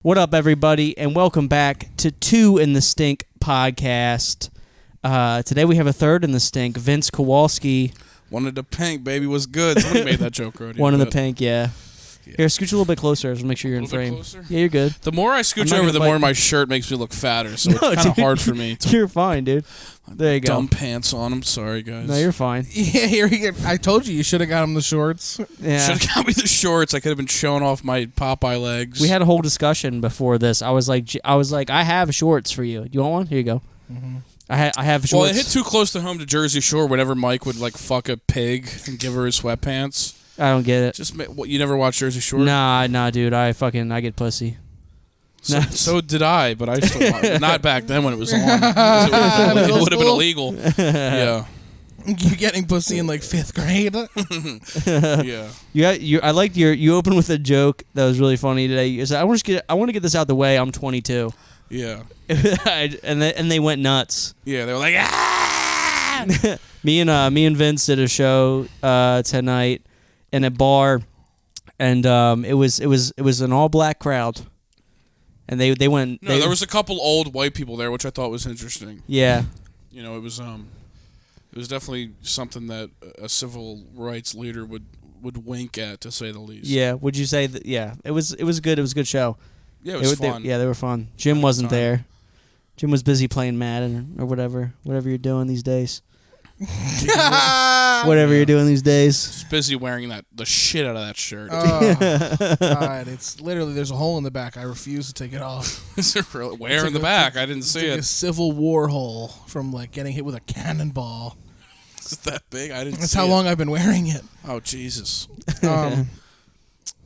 What up, everybody, and welcome back to Two in the Stink podcast. Today we have a third in the stink, Vince Kowalski. One of the pink, baby, was good. Somebody made that joke already. One of the pink, yeah. Here, scooch a little bit closer so make sure you're in frame. Closer? Yeah, you're good. The more I scooch over, the more my shirt makes me look fatter, so it's kind of hard for me. You're fine, dude. There you go. Dumb pants on. I'm sorry, guys. No, you're fine. Yeah, I told you should have got him the shorts. Yeah. Should have got me the shorts. I could have been showing off my Popeye legs. We had a whole discussion before this. I was like, I have shorts for you. You want one? Here you go. Mm-hmm. I have shorts. Well, it hit too close to home to Jersey Shore whenever Mike would like fuck a pig and give her his sweatpants. I don't get it. Just you never watch Jersey Shore? Nah, dude. I get pussy. So did I, but I still watched it. Not back then when it was on. It would have been illegal. Yeah. You're getting pussy in like 5th grade. Yeah. I liked you opened with a joke that was really funny today. You said, I want to get this out the way. I'm 22. Yeah. and they went nuts. Yeah, they were like, ah! Me and Vince did a show tonight in a bar, and it was an all black crowd, and they went. No, there was a couple old white people there, which I thought was interesting. Yeah. You know, it was definitely something that a civil rights leader would wink at, to say the least. Yeah. Would you say that? Yeah. It was good. It was a good show. Yeah, it was fun. They were fun. Jim wasn't there. Jim was busy playing Madden or whatever you're doing these days. Whatever you're doing these days. Just busy wearing the shit out of that shirt. Oh, God, it's literally, there's a hole in the back. I refuse to take it off. Is it really? Where in the back? I didn't see it. A Civil War hole from like getting hit with a cannonball. Is it that big? I didn't see it. That's how long I've been wearing it. Oh, Jesus.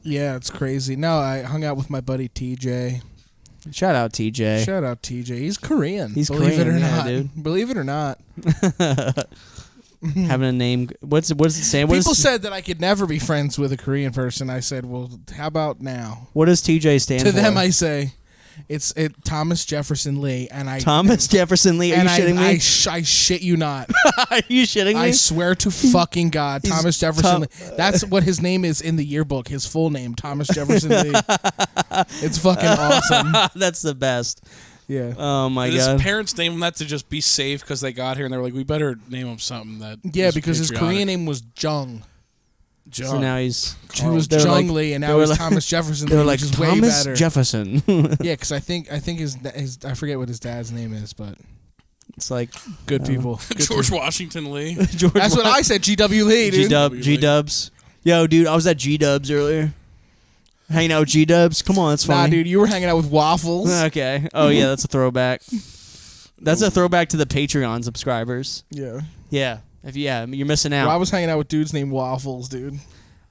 Yeah, it's crazy. No, I hung out with my buddy TJ. Shout out TJ. Shout out TJ. He's Korean. Believe it or not, dude. Believe it or not. Having a name. What's it saying? People said that I could never be friends with a Korean person. I said, well, how about now? What does TJ stand for? To them, I say, it's Thomas Jefferson Lee. Thomas Jefferson Lee? Are you shitting me? I shit you not. Are you shitting me? I swear to fucking God, Thomas Jefferson Lee. That's what his name is in the yearbook. His full name, Thomas Jefferson Lee. It's fucking awesome. That's the best. Yeah. Oh my God. His parents named him that to just be safe because they got here and they were like, we better name him something that. Yeah, because his Korean name was Jung. So now he was Jung Lee, and now he's Thomas Jefferson Lee. They were like, which is Thomas way better. Jefferson. Yeah, because I think his I forget what his dad's name is, but it's like good people. George Washington Lee. That's what I said. GW Lee, dude. G-Dubs. Yo, dude, I was at G-Dubs earlier. Hanging out with G-Dubs. Come on, that's funny. Nah, dude, you were hanging out with Waffles. Okay. Oh yeah, that's a throwback. That's a throwback to the Patreon subscribers. Yeah. Yeah. You're missing out. Well, I was hanging out with dudes named Waffles, dude.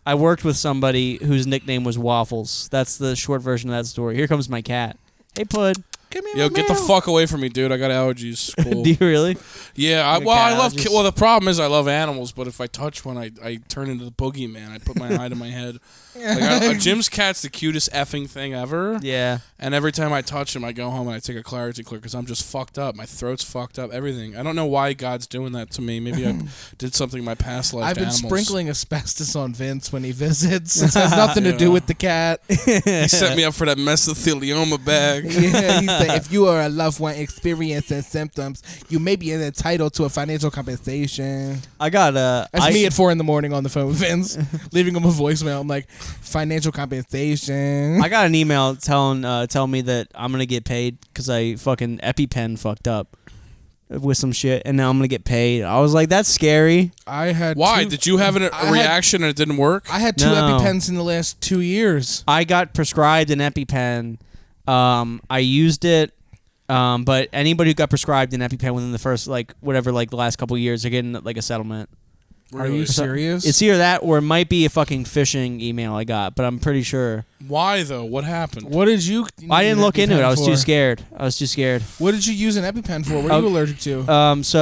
I worked with somebody whose nickname was Waffles. That's the short version of that story. Here comes my cat. Hey, Pud. Give me Yo, get the fuck away from me, dude. I got allergies. Cool. Do you really? Yeah. I love. Well, the problem is I love animals, but if I touch one, I turn into the boogeyman. I put my eye to my head. Like Jim's cat's the cutest effing thing ever. Yeah. And every time I touch him, I go home and I take a clarity clear because I'm just fucked up. My throat's fucked up. Everything. I don't know why God's doing that to me. Maybe I did something in my past life. I've been animals. sprinkling asbestos on Vince when he visits. It has nothing to do with the cat. He set me up for that mesothelioma bag. Yeah, he said, if you are a loved one experiencing symptoms, you may be entitled to a financial compensation. I got That's me at 4 a.m. on the phone with Vince, leaving him a voicemail. I'm like, financial compensation. I got an email telling me that I'm gonna get paid because I fucking EpiPen fucked up with some shit, and now I'm gonna get paid. I was like, that's scary. Why? Did you have a reaction and it didn't work? I had 2 EpiPens in the last 2 years. I got prescribed an EpiPen. I used it. But anybody who got prescribed an EpiPen within the first, the last couple of years, they're getting, a settlement. Really? Are you serious? It's either that or it might be a fucking phishing email I got, but I'm pretty sure. Why, though? What happened? What did you... I didn't look into it. I was too scared. What did you use an EpiPen for? What are you allergic to? I was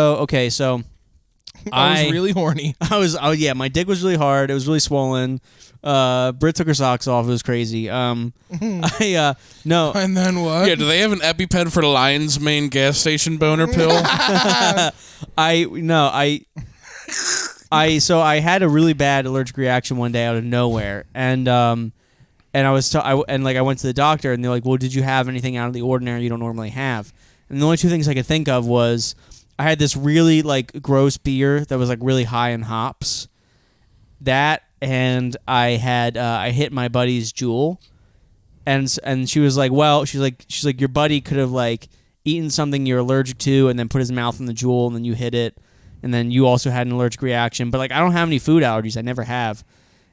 really horny. My dick was really hard. It was really swollen. Britt took her socks off. It was crazy. No. And then what? Yeah, do they have an EpiPen for the Lion's Mane gas station boner pill? I had a really bad allergic reaction one day out of nowhere, and And I went to the doctor, and they're like, well, did you have anything out of the ordinary you don't normally have? And the only two things I could think of was I had this really like gross beer that was like really high in hops. That, and I had I hit my buddy's Juul, and she was like, well, she's like your buddy could have like eaten something you're allergic to, and then put his mouth in the Juul, and then you hit it, and then you also had an allergic reaction. But like I don't have any food allergies, I never have.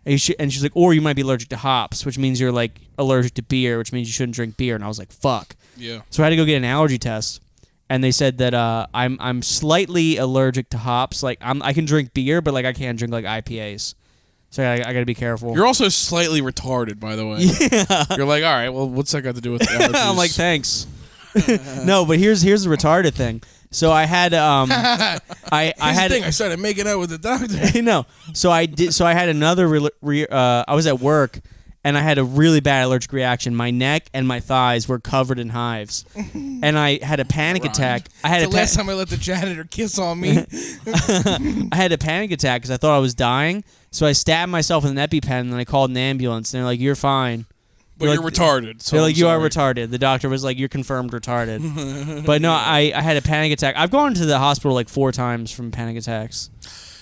And she's like, or you might be allergic to hops, which means you're like allergic to beer, which means you shouldn't drink beer. And I was like, fuck. Yeah. So I had to go get an allergy test, and they said that I'm slightly allergic to hops. Like I can drink beer, but like I can't drink like IPAs. So I got to be careful. You're also slightly retarded, by the way. Yeah. You're like, all right, well, what's that got to do with allergies? I'm like, thanks. No, but here's the retarded thing. So I had I started making out with the doctor. No. So I had another I was at work, and I had a really bad allergic reaction. My neck and my thighs were covered in hives, and I had a panic attack. The last time I let the janitor kiss on me. I had a panic attack because I thought I was dying. So I stabbed myself with an EpiPen, and I called an ambulance. And they're like, "You're fine." But you're retarded. So they're like, you are retarded. The doctor was like, you're confirmed retarded. But no, I had a panic attack. I've gone to the hospital like 4 times from panic attacks.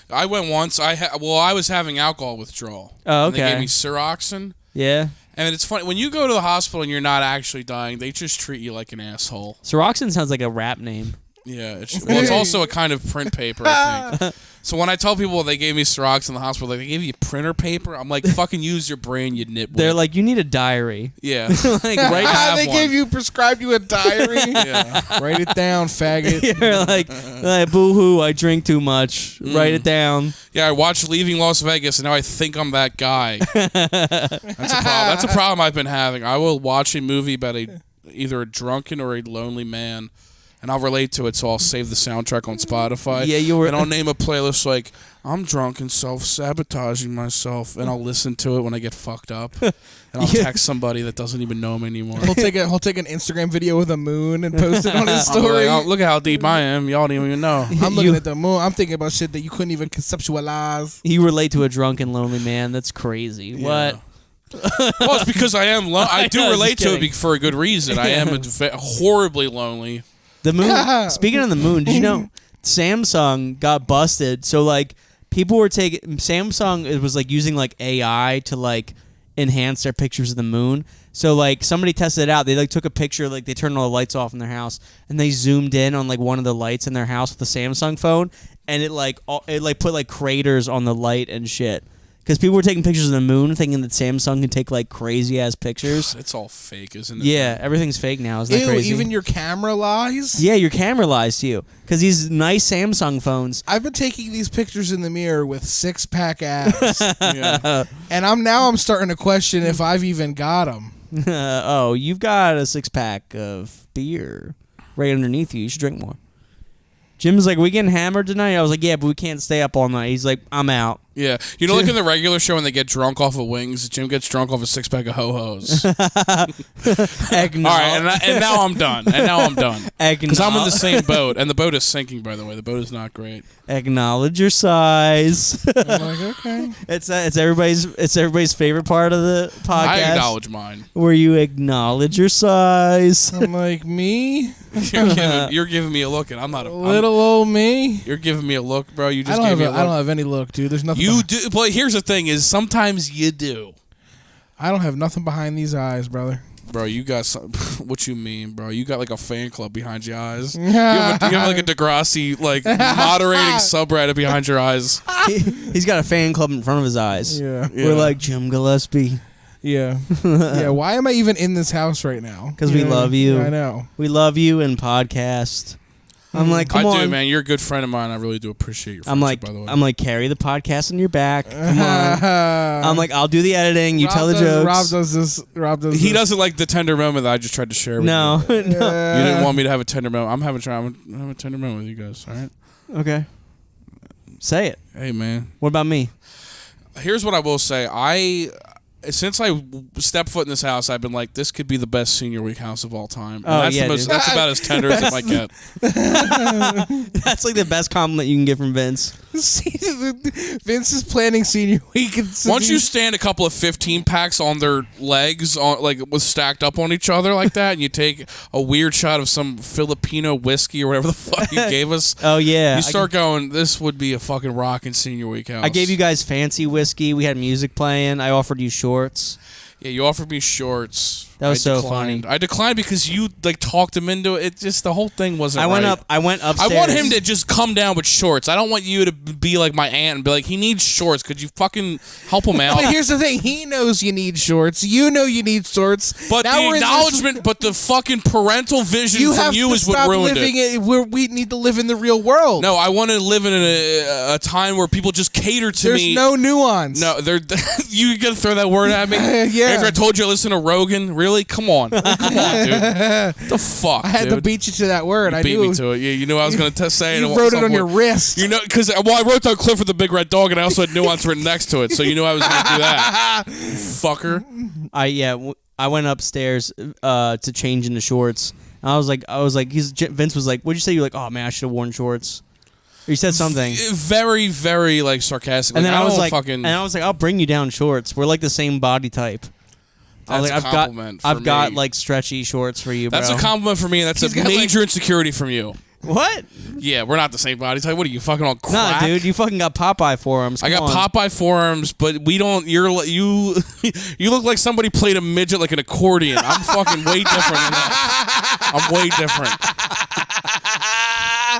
I went once. I was having alcohol withdrawal. Oh, okay. And they gave me Siroxin. Yeah. And it's funny, when you go to the hospital and you're not actually dying, they just treat you like an asshole. Siroxin sounds like a rap name. Yeah. It's also a kind of print paper, I think. So when I tell people they gave me Cirox in the hospital, like, they gave you printer paper, I'm like, fucking use your brain, you nitwit. They're like, you need a diary. Yeah. Like, They prescribed you a diary? Yeah. Write it down, faggot. You're like boo-hoo, I drink too much. Write it down. Yeah, I watched Leaving Las Vegas, and now I think I'm that guy. That's a problem I've been having. I will watch a movie about either a drunken or a lonely man, and I'll relate to it, so I'll save the soundtrack on Spotify. Yeah, and I'll name a playlist like, I'm drunk and self-sabotaging myself, and I'll listen to it when I get fucked up. And I'll text somebody that doesn't even know me anymore. He'll take an Instagram video with a moon and post it on his story. Like, oh, look at how deep I am. Y'all don't even know. I'm looking at the moon. I'm thinking about shit that you couldn't even conceptualize. You relate to a drunken, lonely man. That's crazy. Yeah. What? Well, it's because I am I do relate to it for a good reason. I am horribly lonely. The moon. Speaking of the moon, did you know Samsung got busted? So like people were taking Samsung. It was like using like AI to like enhance their pictures of the moon. So like somebody tested it out. They like took a picture, like they turned all the lights off in their house, and they zoomed in on like one of the lights in their house with a Samsung phone, and it put like craters on the light and shit. Because people were taking pictures of the moon thinking that Samsung can take like crazy ass pictures. It's all fake, isn't it? Yeah, everything's fake now. Isn't that crazy? Even your camera lies? Yeah, your camera lies to you. Because these nice Samsung phones. I've been taking these pictures in the mirror with 6-pack abs. Yeah. And I'm starting to question if I've even got them. Oh, you've got a 6-pack of beer right underneath you. You should drink more. Jim's like, we getting hammered tonight? I was like, yeah, but we can't stay up all night. He's like, I'm out. Yeah. You know, like in the regular show when they get drunk off of wings, Jim gets drunk off a 6-pack of ho-hos. All right, and now I'm done. Because I'm in the same boat, and the boat is sinking, by the way. The boat is not great. Acknowledge your size. I'm like, okay. It's everybody's favorite part of the podcast. I acknowledge mine. Where you acknowledge your size. I'm like, me? You're giving me a look, and I'm not little old me. You're giving me a look, bro. You just I gave me a look. I don't have any look, dude. There's nothing. You do, but here's the thing: is sometimes you do. I don't have nothing behind these eyes, brother. Bro, you got some. What you mean, bro? You got like a fan club behind your eyes. You have like a Degrassi like moderating subreddit behind your eyes. He's got a fan club in front of his eyes. Yeah. We're like Jim Gillespie. Yeah. Yeah. Why am I even in this house right now? Because we love you. I know. We love you and podcast. I'm like, come on. I do, man. You're a good friend of mine. I really do appreciate your friendship, by the way. I'm like, carry the podcast on your back. Come on. I'm like, I'll do the editing. You tell the jokes. Rob does He doesn't like the tender moment that I just tried to share with you. No. You didn't want me to have a tender moment. I'm having a tender moment with you guys, all right? Okay. Say it. Hey, man. What about me? Here's what I will say. Since I stepped foot in this house, I've been like, this could be the best senior week house of all time. And that's about as tender as it might get. That's like the best compliment you can get from Vince. Vince is planning senior week. Once you stand a couple of 15 packs on their legs, with stacked up on each other like that, and you take a weird shot of some Filipino whiskey or whatever the fuck you gave us. Oh yeah. You start going. This would be a fucking rockin' senior week house. I gave you guys fancy whiskey. We had music playing. I offered you shorts. Yeah, you offered me shorts. That was so declined. funny. I declined because you talked him into it. Just the whole thing wasn't. I went right. upstairs. I want him to just come down with shorts. I don't want you to be like my aunt and be like, he needs shorts. Could you fucking help him out? But here's the thing: he knows you need shorts. You know you need shorts. But now the acknowledgement, but the fucking parental vision from you is what ruined it. We need to live in the real world. No, I want to live in a time where people just cater to me. There's no nuance. No, you gonna throw that word at me? Yeah. After I told you to listen to Rogan, really? Come on. Come on, dude. The fuck, I had to beat you to that word. You beat me to it. Yeah, you knew I was going to say it. You wrote it on your wrist. You know, because I wrote down Cliff with the Big Red Dog, and I also had nuance written next to it, so you knew I was going to do that. Fucker. I went upstairs to change into shorts. And I was like, Vince was like, what'd you say? You're like, oh man, I should have worn shorts. Or you said something. Very, very sarcastic. And then I was like, I'll bring you down shorts. We're like the same body type. That's a compliment for me. I've got like stretchy shorts for you, bro. That's a compliment for me, and that's a major insecurity from you. What? Yeah, we're not the same body type. What are you fucking on crack? Nah, dude, you fucking got Popeye forearms. I got Popeye forearms, but we don't. You look like somebody played a midget like an accordion. I'm fucking way different than that. I'm way different.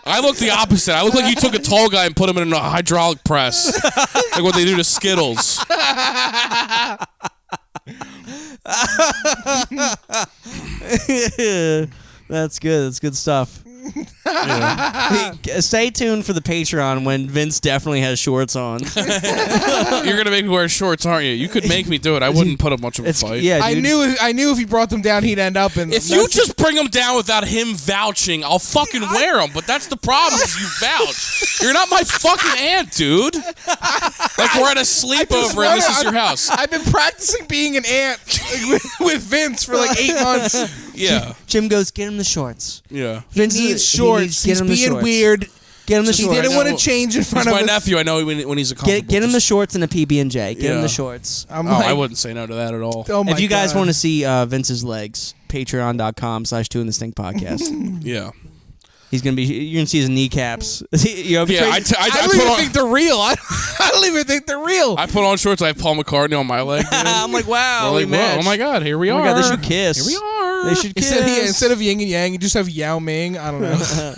I look the opposite. I look like you took a tall guy and put him in a hydraulic press, like what they do to Skittles. That's good. That's good stuff. Yeah. Stay tuned for the Patreon when Vince definitely has shorts on. You're gonna make me wear shorts, aren't you? You could make me do it. I wouldn't put up much of a fight. Yeah, dude. I knew if he brought them down, he'd end up in. If you just bring them down without him vouching, I'll fucking wear them. But that's the problem: is you vouch. You're not my fucking aunt, dude. Like we're at a sleepover and this is your house. I've been practicing being an aunt with Vince for like 8 months. Yeah. Jim goes, get him the shorts. Yeah. Vince needs shorts. He's being weird. Get him the shorts. He didn't want to change in front of us. He's my nephew. I know when he's a get him the shorts and a PB&J. Get him the shorts. I wouldn't say no to that at all. Oh my if you guys God. want to see Vince's legs, patreon.com/2 in the Stink podcast. Yeah. You're gonna see his kneecaps. I don't even think they're real. I don't even think they're real. I put on shorts. I have Paul McCartney on my leg. I'm like, wow. Like, oh my God, here we are. Oh my God, they should kiss. Here we are. They should kiss. Instead of yin and yang, you just have Yao Ming. I don't know.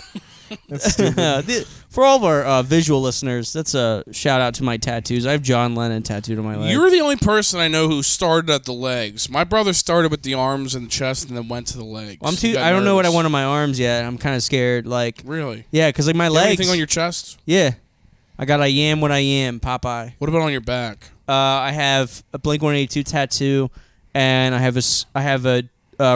That's stupid. For all of our visual listeners, that's a shout out to my tattoos. I have John Lennon tattooed on my leg. You're the only person I know who started at the legs. My brother started with the arms and the chest and then went to the legs. I don't know what I want on my arms yet. I'm kind of scared. Like, really? Yeah, because like my legs. Anything on your chest? Yeah, I got I am what I am, Popeye. What about on your back? I have a Blink-182 tattoo, and I have a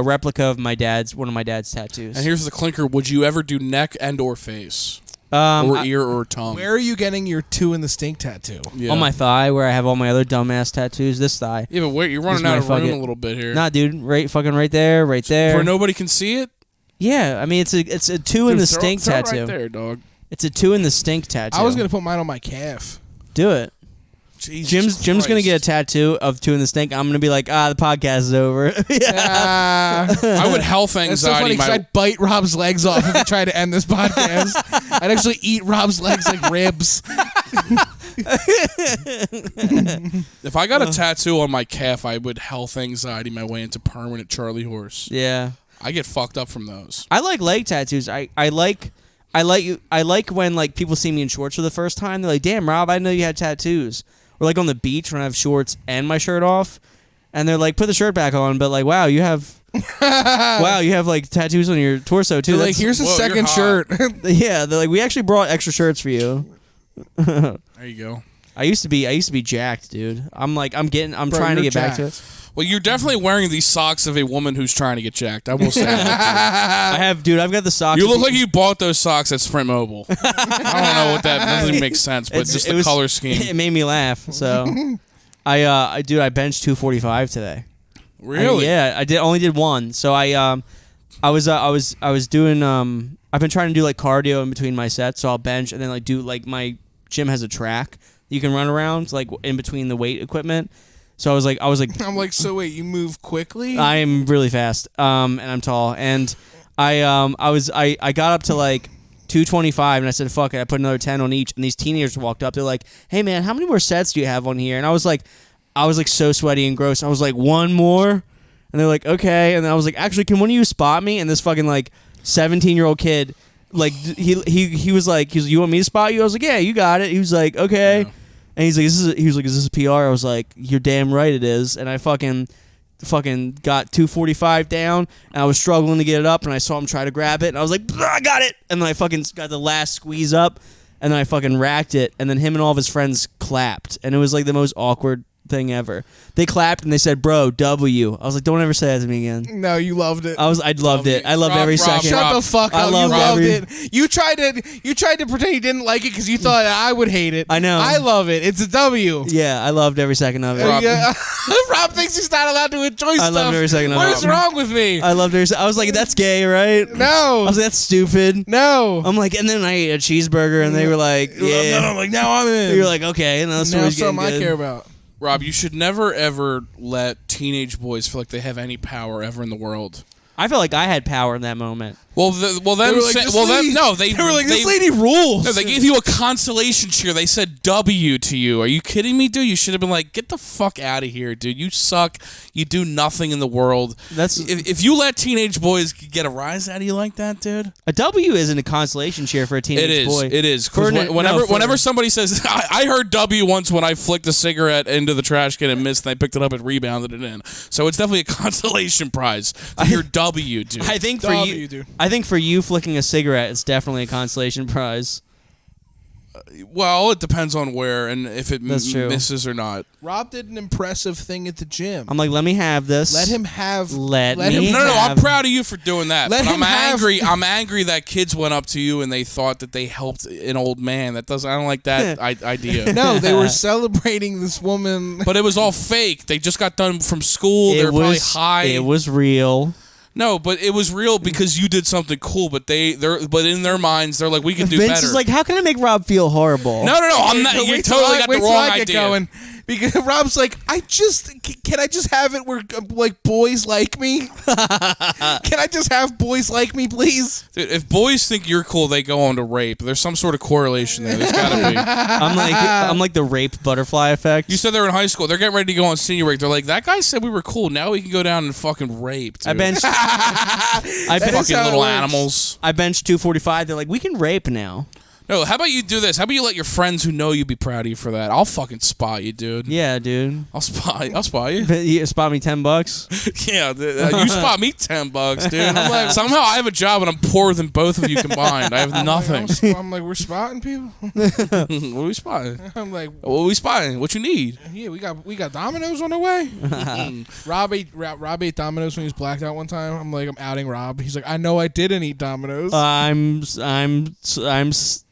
replica of one of my dad's tattoos. And here's the clinker: would you ever do neck and or face? Or ear or tongue. Where are you getting your 2 in the Stink tattoo? Yeah. On my thigh, where I have all my other dumbass tattoos. This thigh. Yeah, but wait, you're running out of room a little bit here. Nah, dude, right there, right there. Where nobody can see it? Yeah, I mean it's a 2 in the Stink tattoo. Right there, dog. It's a 2 in the Stink tattoo. I was gonna put mine on my calf. Do it. Jesus Jim's gonna get a tattoo of 2 in the Stink. I'm gonna be like, the podcast is over. I would health anxiety. It's so funny because I'd bite Rob's legs off if I tried to end this podcast. I'd actually eat Rob's legs like ribs. If I got a tattoo on my calf, I would health anxiety my way into permanent Charlie horse. Yeah, I get fucked up from those. I like leg tattoos. I like when like people see me in shorts for the first time. They're like, "Damn, Rob, I didn't know you had tattoos." Or like on the beach when I have shorts and my shirt off, and they're like, "Put the shirt back on," but like, "Wow, you have." Wow, you have like tattoos on your torso too. Like, here's a second shirt. Yeah, they're like, we actually brought extra shirts for you. There you go. I used to be jacked, dude. I'm trying to get back to it. Well, you're definitely wearing these socks of a woman who's trying to get jacked. I will say that. I've got the socks. You look like you bought those socks at Sprint Mobile. I don't know what that doesn't make sense, but just the color scheme. It made me laugh. So, I benched 245 today. Really? I only did one. So I was doing I've been trying to do like cardio in between my sets. So I'll bench and then like do like my gym has a track you can run around, like in between the weight equipment. So I was like, I'm like, so wait, you move quickly? I am really fast, and I'm tall, and I got up to like 225, and I said, fuck it, I put another 10 on each, and these teenagers walked up, they're like, hey man, how many more sets do you have on here? And I was like so sweaty and gross. I was like, one more, and they're like, okay, and then I was like, actually, can one of you spot me? And this fucking like 17-year-old kid, like he was like, you want me to spot you? I was like, yeah, you got it. He was like, okay. Yeah. And he's like, is this a PR? I was like, you're damn right it is. And I fucking got 245 down, and I was struggling to get it up, and I saw him try to grab it, and I was like, I got it. And then I fucking got the last squeeze up, and then I fucking racked it, and then him and all of his friends clapped, and it was like the most awkward thing ever. They clapped and they said, bro, W. I was like, don't ever say that to me again. No, you loved it. I loved it. I loved every second. Shut the fuck up. You loved it. You tried to pretend you didn't like it because you thought I would hate it. I know. I love it. It's a W. Yeah, I loved every second of it. Rob thinks he's not allowed to enjoy stuff. I loved every second of it. What is wrong with me? I loved every second. I was like, that's gay, right? No. I was like, that's stupid. No. I'm like, and then I ate a cheeseburger, and they were like, yeah. I'm like, now I'm in. You're like, okay, and that's something I care about. Rob, you should never ever let teenage boys feel like they have any power ever in the world. I felt like I had power in that moment. They were like, this lady rules. No, they gave you a consolation cheer. They said W to you. Are you kidding me, dude? You should have been like, get the fuck out of here, dude. You suck. You do nothing in the world. If you let teenage boys get a rise out of you like that, dude. A W isn't a consolation cheer for a teenage boy. It is. Whenever somebody says, I heard W once when I flicked a cigarette into the trash can and missed, and I picked it up and rebounded it in. So it's definitely a consolation prize to hear W, dude. I think for you, dude. I think for you flicking a cigarette, it's definitely a consolation prize. Well, it depends on where and if it misses or not. Rob did an impressive thing at the gym. I'm like, let me have this. Let him have. No, I'm proud of you for doing that. I'm angry that kids went up to you and they thought that they helped an old man. I don't like that idea. No, they were celebrating this woman. But it was all fake. They just got done from school. They were probably high. It was real. No, but it was real because you did something cool. But but in their minds, they're like, we can do Vince better. is like, how can I make Rob feel horrible? No, I'm not. You totally got the wrong idea. Going. Because Rob's like, can I just have it where like boys like me? Can I just have boys like me, please? Dude, if boys think you're cool, they go on to rape. There's some sort of correlation there. There's gotta be. I'm like the rape butterfly effect. You said they're in high school. They're getting ready to go on senior break. They're like, that guy said we were cool. Now we can go down and fucking rape. Dude. I benched. Fucking little animals. I benched 245. They're like, we can rape now. No, how about you do this? How about you let your friends who know you be proud of you for that? I'll fucking spot you, dude. Yeah, dude. I'll spot you. You spot me $10? Yeah, you spot me $10, dude. I'm like, somehow I have a job and I'm poorer than both of you combined. I have nothing. I'm like, we're spotting people. What are we spotting? I'm like, what are we spotting? What you need? Yeah, we got Domino's on the way. Rob ate Domino's when he was blacked out one time. I'm like, I'm outing Rob. He's like, I know I didn't eat Domino's. I'm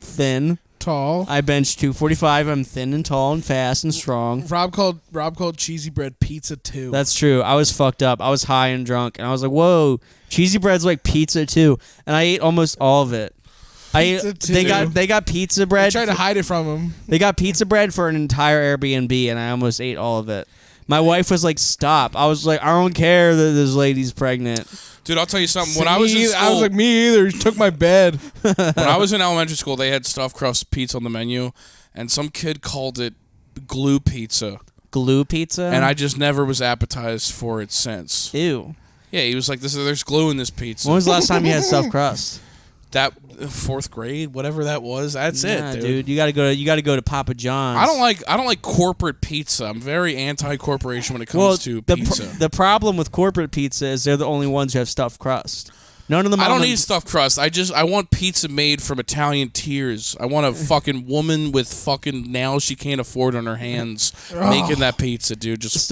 thin, tall. I bench 245. I'm thin and tall and fast and strong. Rob called cheesy bread pizza too. That's true. I was fucked up. I was high and drunk, and I was like, "Whoa, cheesy bread's like pizza too." And I ate almost all of it. They got pizza bread. I tried to hide it from him. They got pizza bread for an entire Airbnb, and I almost ate all of it. My wife was like, "Stop!" I was like, "I don't care that this lady's pregnant." Dude, I'll tell you something. When I was in school, I was like, me either. He took my bed. When I was in elementary school, they had stuffed crust pizza on the menu, and some kid called it glue pizza. Glue pizza? And I just never was appetized for it since. Ew. Yeah, he was like, there's glue in this pizza. When was the last time you had stuffed crust? That 4th grade, whatever that was. That's it, dude. You gotta go to Papa John's. I don't like corporate pizza. I'm very anti-corporation when it comes to pizza. The problem with corporate pizza is they're the only ones who have stuffed crust. None of them. I don't need stuffed crust. I want pizza made from Italian tears. I want a fucking woman with fucking nails she can't afford on her hands making that pizza, dude. Just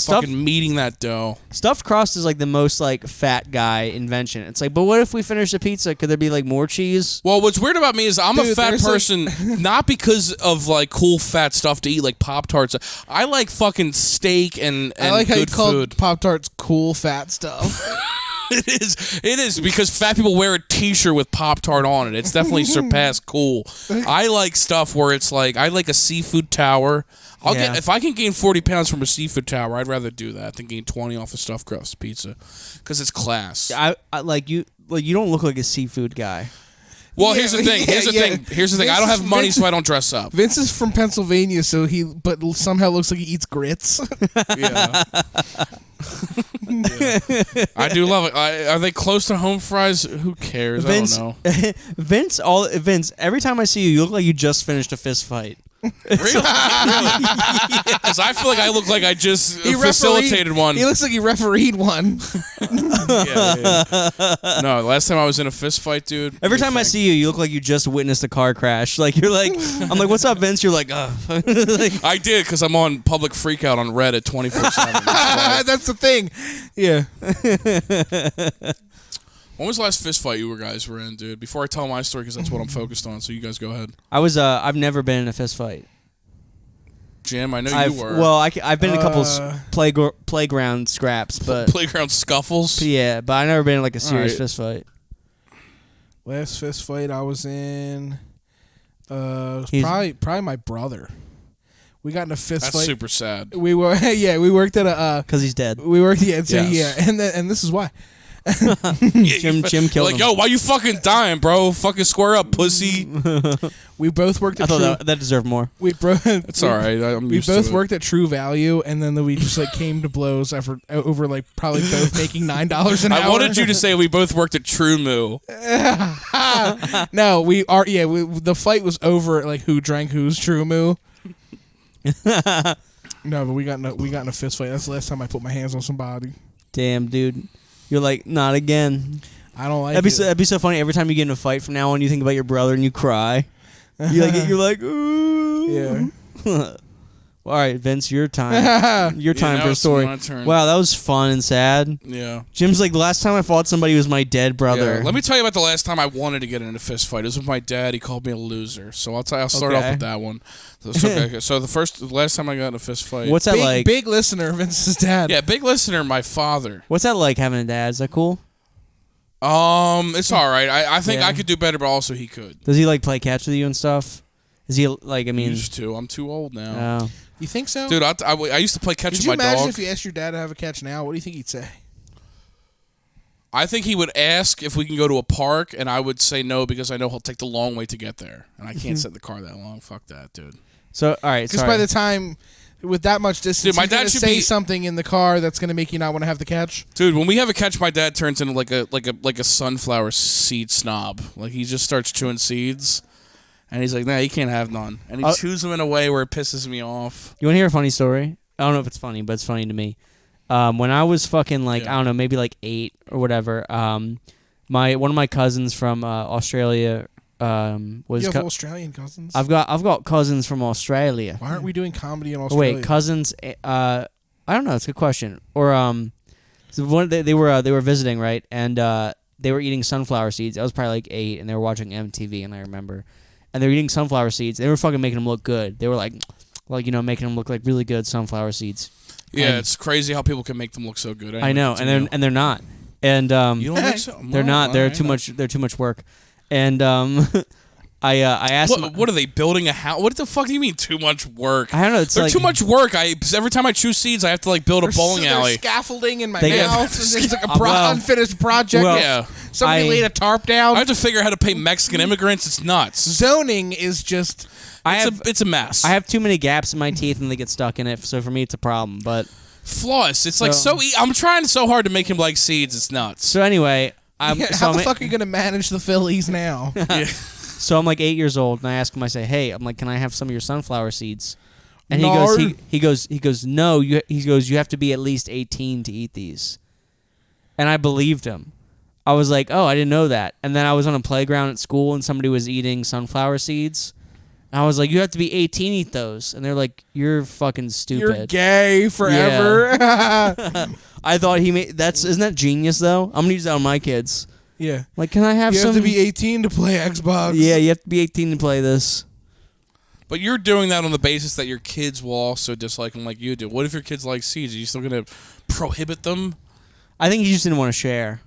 fucking meeting that dough. Stuffed crust is like the most like fat guy invention. It's like, but what if we finish the pizza? Could there be like more cheese? Well, what's weird about me is I'm a fat person, not because of like cool fat stuff to eat like Pop-Tarts. I like fucking steak and I like good how you food. called Pop-Tarts cool fat stuff. It is because fat people wear a T-shirt with Pop-Tart on it. It's definitely surpassed cool. I like stuff where it's like I like a seafood tower. I'll get if I can gain 40 pounds from a seafood tower, I'd rather do that than gain 20 off a stuffed crust pizza because it's class. I like you. Like you don't look like a seafood guy. Well, here's the thing. Here's the thing. I don't have money, so I don't dress up. Vince is from Pennsylvania, but somehow looks like he eats grits. Yeah. I do love it. Are they close to home fries? Who cares? Vince, I don't know. Vince, every time I see you, you look like you just finished a fist fight. Really? Because I feel like I look like I just facilitated one. He looks like he refereed one. Yeah. No, last time I was in a fist fight, dude. Every time I see you, you look like you just witnessed a car crash. Like you're like, I'm like, what's up, Vince? You're like, like, I did because I'm on public freakout on Reddit 24/7. That's the thing. Yeah. When was the last fist fight you guys were in, dude? Before I tell my story, because that's what I'm focused on. So you guys go ahead. I've never been in a fist fight. Jim, I know you were. Well, I've been in a couple playground scraps, but playground scuffles. Yeah, but I've never been in like a serious fist fight. Last fist fight I was in, probably my brother. We got in a fist fight. That's super sad. We worked at a because he's dead. We worked and this is why. Jim killed him. Yo, why you fucking dying, bro? Fucking square up, pussy. We both worked at that deserved more. It's all right. We both worked at True Value, and then we just like came to blows over like probably both making $9 an hour. I wanted you to say we both worked at True Moo. No, we are. Yeah, the fight was over like who drank whose True Moo. No, but we got in a fist fight. That's the last time I put my hands on somebody. Damn, dude. You're like, not again. I don't like that'd be so funny. Every time you get in a fight from now on, you think about your brother and you cry. You're like, ooh. Yeah. All right, Vince, your time. Your time for a story. Wow, that was fun and sad. Yeah. Jim's like, the last time I fought somebody was my dead brother. Yeah. Let me tell you about the last time I wanted to get in a fist fight. It was with my dad. He called me a loser. So I'll start off with that one. So the last time I got in a fist fight. What's that like? Big listener, Vince's dad. Yeah, big listener, my father. What's that like having a dad? Is that cool? It's all right. I think I could do better, but also he could. Does he like play catch with you and stuff? Is he like? I mean, used to. I'm too old now. Oh. You think so? Dude, I used to play catch with my dog. Could you imagine if you asked your dad to have a catch now? What do you think he'd say? I think he would ask if we can go to a park, and I would say no because I know he'll take the long way to get there, and I can't sit in the car that long. Fuck that, dude. So, all right. Because by the time, with that much distance, dude, my he's dad gonna should say something in the car that's going to make you not want to have the catch. Dude, when we have a catch, my dad turns into like a sunflower seed snob. Like he just starts chewing seeds. And he's like, nah, you can't have none. And he chews them in a way where it pisses me off. You want to hear a funny story? I don't know if it's funny, but it's funny to me. When I was fucking I don't know, maybe like 8 or whatever, one of my cousins from Australia was... You have Australian cousins? I've got cousins from Australia. Why aren't we doing comedy in Australia? Wait, cousins... I don't know, it's a good question. Or, so they were visiting, right? And they were eating sunflower seeds. I was probably like 8, and they were watching MTV, and I remember... And they were eating sunflower seeds. They were fucking making them look good. They were like making them look like really good sunflower seeds. Yeah, it's crazy how people can make them look so good. Anyway, I know, and they're not. And you don't think so? They're not. They're too much. They're too much work. And I asked what are they building a house? What the fuck do you mean too much work? I don't know. It's they're like too much work. Every time I choose seeds, I have to build a bowling alley. There's scaffolding in my They house. It's like a unfinished project. Yeah. Somebody laid a tarp down. I have to figure out how to pay Mexican immigrants. It's nuts. Zoning is just... It's a mess. I have too many gaps in my teeth and they get stuck in it, so for me it's a problem. But floss. It's I'm trying so hard to make him like seeds. It's nuts. So anyway, how the fuck are you gonna manage the Phillies now? Yeah. So I'm like 8 years old, and I ask him. I say, "Hey, I'm like, can I have some of your sunflower seeds?" And no. he goes, "No." You have to be at least 18 to eat these. And I believed him. I was like, "Oh, I didn't know that." And then I was on a playground at school, and somebody was eating sunflower seeds. And I was like, "You have to be 18 to eat those." And they're like, "You're fucking stupid. You're gay forever." Yeah. I thought isn't that genius though? I'm gonna use that on my kids. Yeah. Like, can I have some? You have to be 18 to play Xbox. Yeah, you have to be 18 to play this. But you're doing that on the basis that your kids will also dislike them like you do. What if your kids like seeds? Are you still going to prohibit them? I think he just didn't want to share.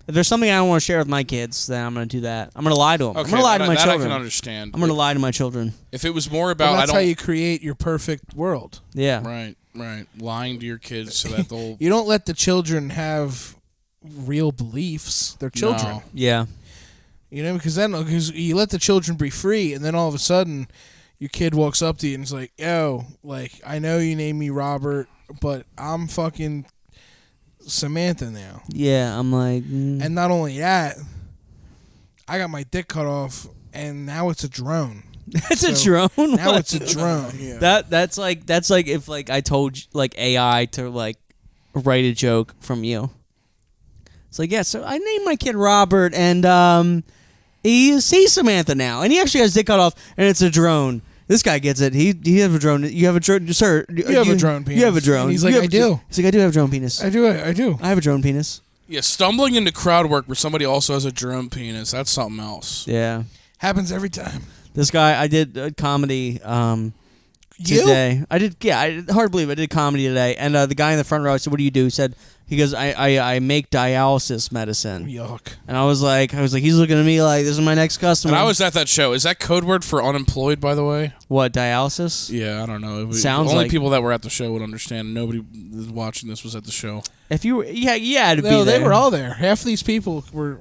If there's something I don't want to share with my kids, then I'm going to do that. I'm going to lie to them. Okay, I'm going to lie to my that children. I can understand. I'm going to lie to my children. If it was more about, Well, that's how you create your perfect world. Yeah. Right. Lying to your kids so that they'll. You don't let the children have real beliefs. They're children. No. Yeah. You know, because you let the children be free, and then all of a sudden, your kid walks up to you and is like, "Yo, like I know you named me Robert, but I'm fucking Samantha now." Yeah, I'm like... And not only that, I got my dick cut off, and now it's a drone. It's a drone? Now What? it's a drone. Yeah. That's like if like I told like AI to like write a joke from you. It's like, yeah, so I named my kid Robert, and he's Samantha now, and he actually has dick cut off, and it's a drone. This guy gets it. He has a drone. You have a drone, sir. You have a drone penis. You have a drone. And he's like, I do. He's like, I do have a drone penis. I do. I have a drone penis. Yeah, stumbling into crowd work where somebody also has a drone penis, that's something else. Yeah. Happens every time. This guy, I did comedy today. Hard to believe I did comedy today. And the guy in the front row, I said, what do you do? He goes, I make dialysis medicine. Yuck. And I was like, he's looking at me like, this is my next customer. And I was at that show. Is that code word for unemployed, by the way? What, dialysis? Yeah, I don't know. Sounds only like... people that were at the show would understand. Nobody watching this was at the show. If you were, yeah, to be No, there. they were all there. Half of these people were...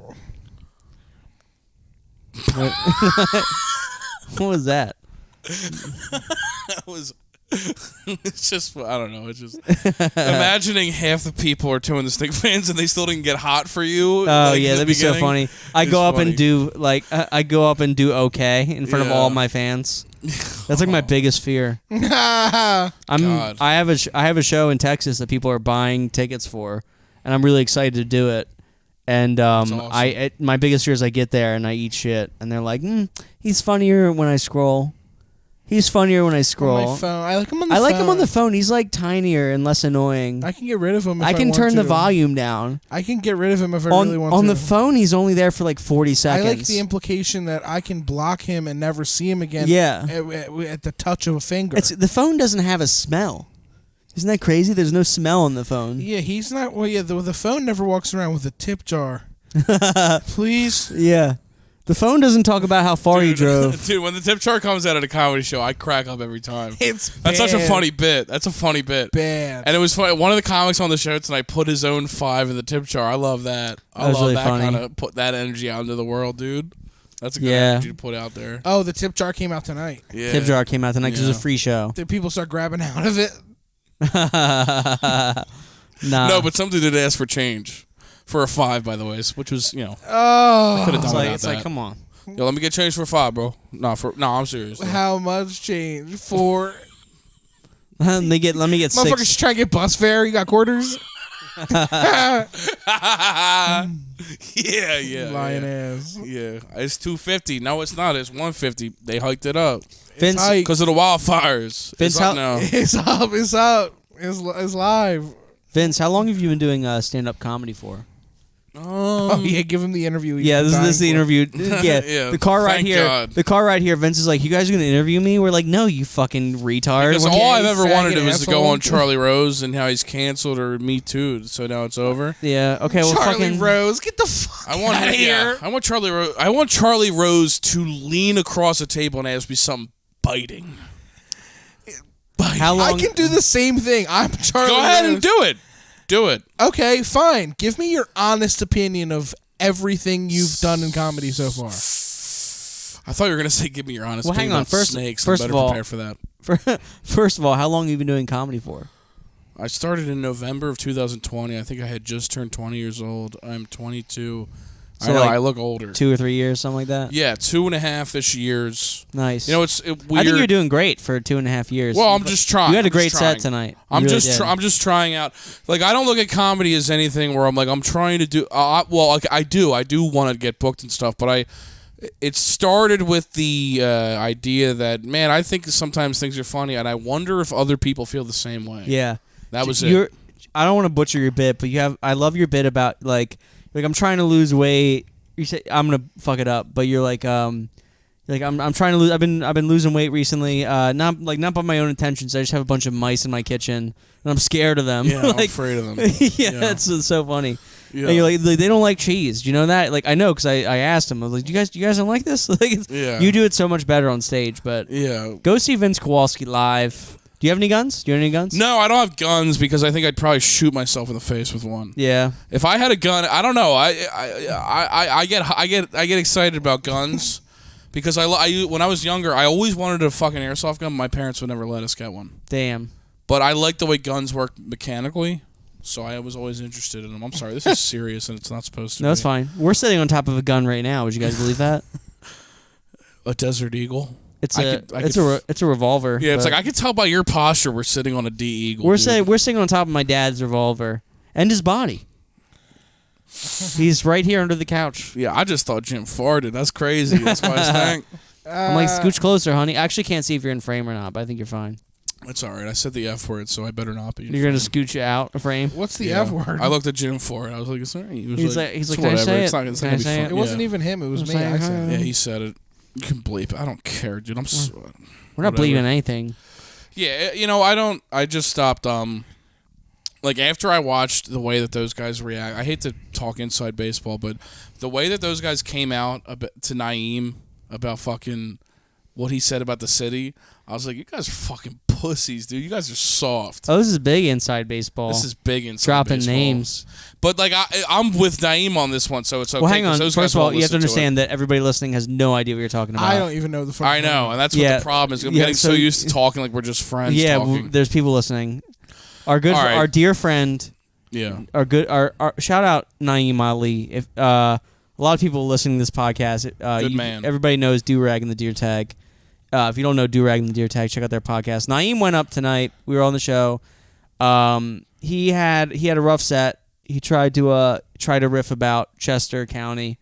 What was that? That was... It's just, I don't know. It's just imagining half the people are Two in the Stick fans and they still didn't get hot for you. Oh yeah, that'd be so funny. I go up funny. and do okay in front of all my fans. That's like my biggest fear. I have a show in Texas that people are buying tickets for, and I'm really excited to do it. And awesome. My biggest fear is I get there and I eat shit, and they're like, he's funnier when I scroll. He's funnier when I scroll. On my phone. I like him on the I phone. like him on the phone. He's like tinier and less annoying. I can get rid of him if I I can want turn to. the volume down. I can get rid of him if I really want to. On the phone, he's only there for like 40 seconds. I like the implication that I can block him and never see him again. Yeah. At the touch of a finger. The phone doesn't have a smell. Isn't that crazy? There's no smell on the phone. Yeah, he's not. Well, yeah, the phone never walks around with a tip jar. Please. Yeah. The phone doesn't talk about how far he drove. Dude, when the tip jar comes out at a comedy show, I crack up every time. That's such a funny bit. That's a funny bit. Bad. And it was funny. One of the comics on the show tonight put his own 5 in the tip jar. I love that. I That was love really that funny. kind of put that energy out into the world, dude. That's a good Yeah. energy to put out there. Oh, the tip jar came out tonight. Yeah. Tip jar came out tonight because it was a Yeah. free show. Did people start grabbing out of it? Nah. No, but somebody did ask for change. For a 5, by the way, which was, Oh. could have done it's like, without it's that. like, come on. Yo, let me get change for a 5, bro. No, I'm serious. though. How much change for? let me get Motherfuckers 6. trying to get bus fare. You got quarters? yeah. Lying yeah. ass. Yeah, it's $250. No, it's not. It's $150. They hiked it up Vince, hype. because of the wildfires. Vince, It's up how- now. It's up. It's up. It's live. Vince, how long have you been doing stand-up comedy for? Oh yeah, give him the interview. he's Yeah, been this is the dying for. interview. Yeah, Yeah, the car right thank here. God. The car right here. Vince is like, "You guys are gonna interview me?" We're like, "No, you fucking retard." Because We're- all I've ever faggot wanted to was to go asshole. on Charlie Rose and how he's canceled or Me Too. So now it's over. yeah. Okay. Well, Charlie fucking. Rose, get the fuck I want out of here. I want Charlie Rose. I want Charlie Rose to lean across a table and ask me something biting. How long? I can do the same thing. I'm Charlie. Go ahead Rose. and do it. Do it. Okay, fine. Give me your honest opinion of everything you've done in comedy so far. I thought you were gonna say, "Give me your honest." Well, hang opinion on. about First- snakes. first I'm of better all- prepared for that. First of all, how long have you been doing comedy for? I started in November of 2020. I think I had just turned 20 years old. I'm 22. So I know, like I look older. 2 or 3 years, something like that. Yeah, 2.5-ish years. Nice. You know, it's weird. I think you're doing great for 2.5 years. Well, I'm just trying. You had a I'm great just set trying. tonight. You I'm really just did. I'm just trying out. Like, I don't look at comedy as anything where I'm like, I'm trying to do. Well, like, I do want to get booked and stuff, but it started with the idea that, man, I think sometimes things are funny, and I wonder if other people feel the same way. Yeah. That was it. I don't want to butcher your bit, but I love your bit about like I'm trying to lose weight. You say I'm gonna fuck it up, but you're like I'm trying to lose. I've been losing weight recently. Not by my own intentions. I just have a bunch of mice in my kitchen, and I'm scared of them. Yeah, I'm like, afraid of them. yeah, that's so funny. Yeah. And you're like, they don't like cheese. Do you know that? Like, I know because I asked him. I was like, you guys don't like this? Like, Yeah. You do it so much better on stage. But Yeah. go see Vince Kowalski live. Do you have any guns? No, I don't have guns because I think I'd probably shoot myself in the face with one. Yeah. If I had a gun, I don't know. I get excited about guns because when I was younger, I always wanted a fucking airsoft gun. My parents would never let us get one. Damn. But I like the way guns work mechanically, so I was always interested in them. I'm sorry, this is serious and it's not supposed to be. No, it's fine. We're sitting on top of a gun right now. Would you guys believe that? A Desert Eagle. It's a revolver. Yeah, it's like I can tell by your posture we're sitting on a D Eagle. We're sitting on top of my dad's revolver and his body. He's right here under the couch. Yeah, I just thought Jim farted. That's crazy. That's why I stank. I'm like, scooch closer, honey. I actually can't see if you're in frame or not, but I think you're fine. It's all right. I said the F word, so I better not be. You're gonna scooch you out a frame. What's the F word? I looked at Jim for it. I was like, "It's all right." He's like, "It's can I whatever. say It's it? not, it's not Can I gonna be say fun." it? It wasn't even him. It was me. I said Yeah, it. he said it. You can bleep. I don't care, dude. We're not bleeding anything. Yeah, I just stopped. Like after I watched the way that those guys react, I hate to talk inside baseball, but the way that those guys came out to Naeem about fucking what he said about the city, I was like, you guys are fucking pussies, dude. You guys are soft. Oh, this is big inside baseball. This is big inside dropping baseball. names. But like I'm with Naeem on this one, so it's okay. Well, hang on. Those First guys of all, won't you have to listen understand that everybody listening has no idea what you're talking about. I don't even know the fuck. I know, and that's what the problem is. I'm getting so used to talking like we're just friends. Yeah, talking. there's people listening. Our dear friend. Yeah. Our shout out Naeem Ali. If a lot of people listening to this podcast, Good man. Everybody knows Do-Rag and the Deer Tag. If you don't know Do-Rag and the Deer Tag, check out their podcast. Naeem went up tonight. We were on the show. He had a rough set. He tried to riff about Chester County,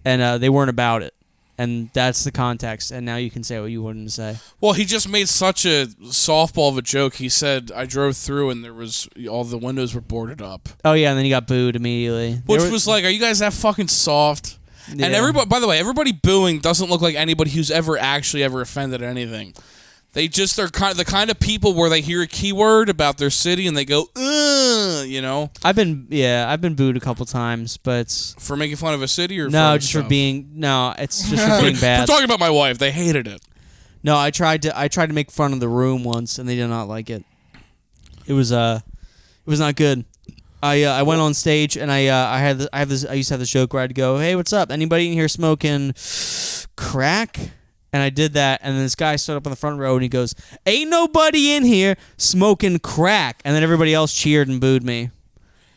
and they weren't about it. And that's the context. And now you can say what you wanted to say. Well, he just made such a softball of a joke. He said, I drove through and all the windows were boarded up. Oh, yeah, and then he got booed immediately. Which was like, are you guys that fucking soft? Yeah. And everybody, by the way, everybody booing doesn't look like anybody who's ever offended at anything. They just are the kind of people where they hear a keyword about their city and they go, you know. I've been booed a couple times, but it's for making fun of a city or no, for just stuff? for being it's just for being bad. For talking about my wife, they hated it. No, I tried to make fun of the room once, and they did not like it. It was not good. I went on stage and I used to have this joke where I'd go, hey, what's up? Anybody in here smoking crack? And I did that, and then this guy stood up on the front row and he goes, ain't nobody in here smoking crack. And then everybody else cheered and booed me.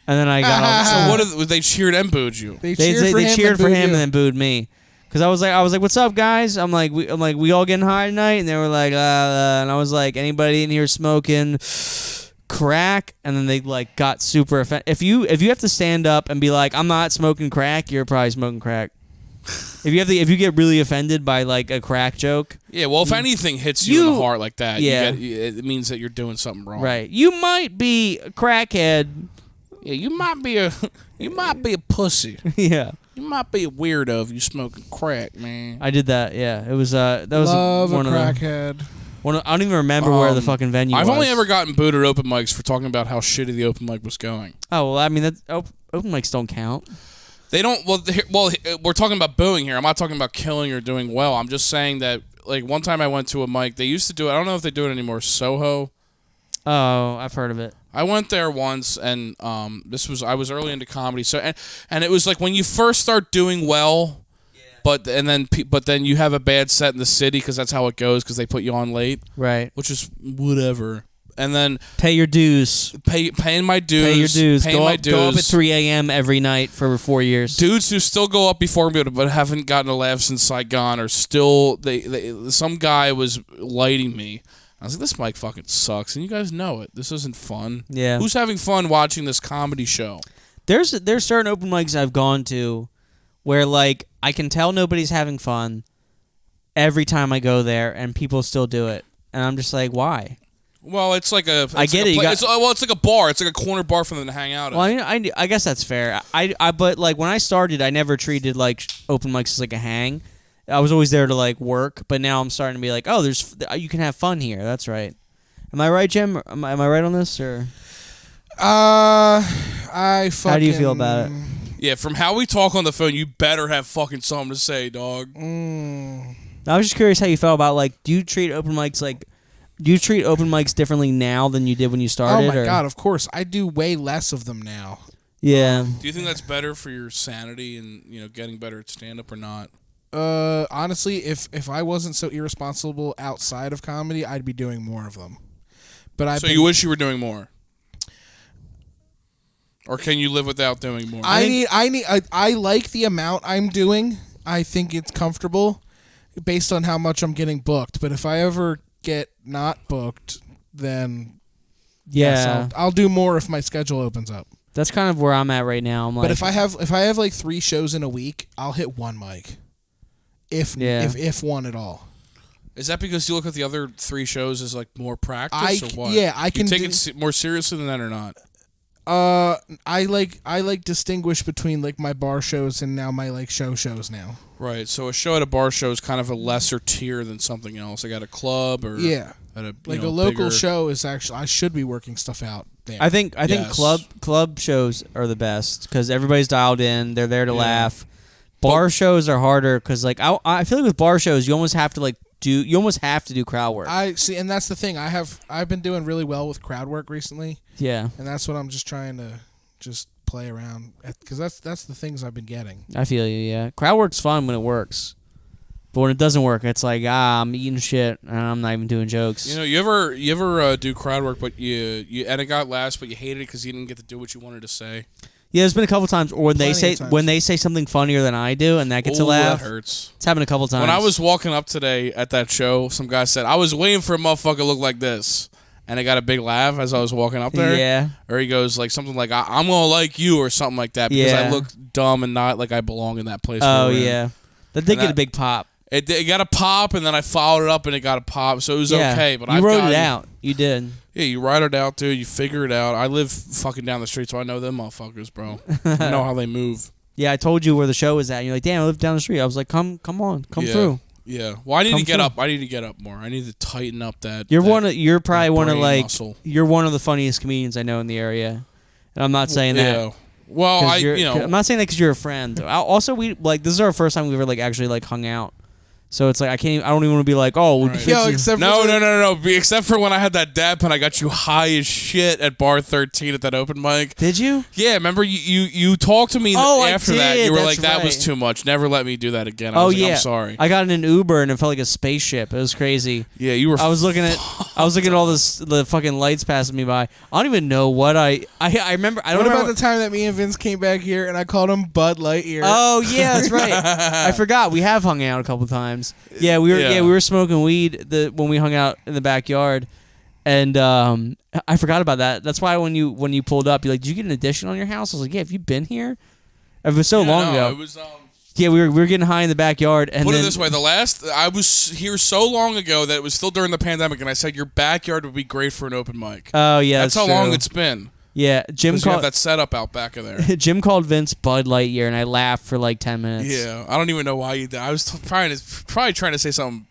And then I got on. So they cheered and booed you? They cheered for him and then booed me. Because I was like, what's up, guys? I'm like, we all getting high tonight? And they were like, and I was like, anybody in here smoking crack? And then they like got super offended. If you have to stand up and be like, I'm not smoking crack, you're probably smoking crack. If you get really offended by like a crack joke, yeah. Well, if anything hits you in the heart like that, yeah, it means that you're doing something wrong. Right. You might be a crackhead. Yeah, you might be a pussy. Yeah. You might be a weirdo if you smoking crack, man. I did that. Yeah. It was that was Love one a of crackhead. I don't even remember where the fucking venue was. I've only ever gotten booed at open mics for talking about how shitty the open mic was going. Oh well, I mean open mics don't count. They don't. Well, we're talking about booing here. I'm not talking about killing or doing well. I'm just saying that, like, one time I went to a mic. They used to do it. I don't know if they do it anymore. Soho. Oh, I've heard of it. I went there once, and I was early into comedy. So and it was like when you first start doing well, but then you have a bad set in the city because that's how it goes because they put you on late, right? Which is whatever. And then pay your dues. Paying my dues. Pay your dues. Paying my dues. Go up at 3 a.m. every night for 4 years. Dudes who still go up before me but haven't gotten a laugh since Saigon are still some guy was lighting me. I was like, this mic fucking sucks, and you guys know it. This isn't fun. Yeah. Who's having fun watching this comedy show? There's certain open mics I've gone to where like I can tell nobody's having fun every time I go there, and people still do it, and I'm just like, why? Well, it's like a. I get it. It's like a bar. It's like a corner bar for them to hang out at. Well, I guess that's fair. But like when I started, I never treated like open mics as like a hang. I was always there to like work. But now I'm starting to be like, oh, you can have fun here. That's right. Am I right, Jim? Am I right on this or? I fucking. How do you feel about it? Yeah, from how we talk on the phone, you better have fucking something to say, dog. I was just curious how you felt about, like, do you treat open mics differently now than you did when you started? Oh my God, of course. I do way less of them now. Yeah. Do you think that's better for your sanity and, you know, getting better at stand-up or not? Honestly, if I wasn't so irresponsible outside of comedy, I'd be doing more of them. But you wish you were doing more? Or can you live without doing more? I like the amount I'm doing. I think it's comfortable based on how much I'm getting booked. But if I ever get not booked, then yes, I'll do more if my schedule opens up. That's kind of where I'm at right now. I'm like, but if I have like 3 shows in a week, I'll hit 1 mic, if one at all. Is that because you look at the other 3 shows as like more practice or what? Yeah, I can take it more seriously than that or not? I like distinguish between like my bar shows and now my like shows now. Right. So a show at a bar show is kind of a lesser tier than something else. Like at a club or at a like a local show is actually I should be working stuff out there. I think club shows are the best because everybody's dialed in. They're there to laugh. Bar shows are harder because like I feel like with bar shows you almost have to do crowd work. I see, and that's the thing. I've been doing really well with crowd work recently. Yeah, and that's what I'm just trying to play around because that's the things I've been getting. I feel you. Yeah, crowd work's fun when it works, but when it doesn't work, it's like I'm eating shit and I'm not even doing jokes. You know, you ever do crowd work, but you and it got last, but you hated it because you didn't get to do what you wanted to say. Yeah, there's been a couple times when they say something funnier than I do, and that gets a laugh. That hurts. It's happened a couple times. When I was walking up today at that show, some guy said, "I was waiting for a motherfucker to look like this," and I got a big laugh as I was walking up there. Yeah. Or he goes like something like, "I'm gonna like you" or something like that because I look dumb and not like I belong in that place. Oh yeah, that did get a big pop. It got a pop, and then I followed it up, and it got a pop, so it was okay. But you wrote it out. You did. Yeah, you write it out, dude. You figure it out. I live fucking down the street, so I know them motherfuckers, bro. I know how they move. Yeah, I told you where the show was at. And you're like, damn, I live down the street. I was like, come on, come through. Yeah. Well, I need to get up. I need to get up more. I need to tighten up that. You're probably one of like muscle. You're one of the funniest comedians I know in the area, and I'm not saying that. Yeah. Well, I'm not saying that because you're a friend. Also, this is our first time we ever like actually like hung out. So it's like I don't even want to be like, oh, right. No. Except for when I had that dab pen, I got you high as shit at bar 13 at that open mic. Did you? Yeah, remember you talked to me after that. You were like, that was too much. Never let me do that again. I was like, I'm sorry. I got in an Uber and it felt like a spaceship. It was crazy. Yeah, you were. I was looking at all the fucking lights passing me by. I don't even know what I remember. I don't remember. What about the time that me and Vince came back here and I called him Bud Lightyear? Oh yeah, that's right. I forgot. We have hung out a couple times. Yeah, we were smoking weed when we hung out in the backyard, and I forgot about that. That's why when you pulled up, you're like, "Did you get an addition on your house?" I was like, "Yeah, have you been here?" It was so long ago. It was. Yeah, we were getting high in the backyard, and put it this way: I was here so long ago that it was still during the pandemic, and I said your backyard would be great for an open mic. Oh yeah, that's how long it's been. Yeah, Jim called that setup out back of there. Jim called Vince Bud Lightyear, and I laughed for like 10 minutes. Yeah, I don't even know why you did. I was probably trying to say something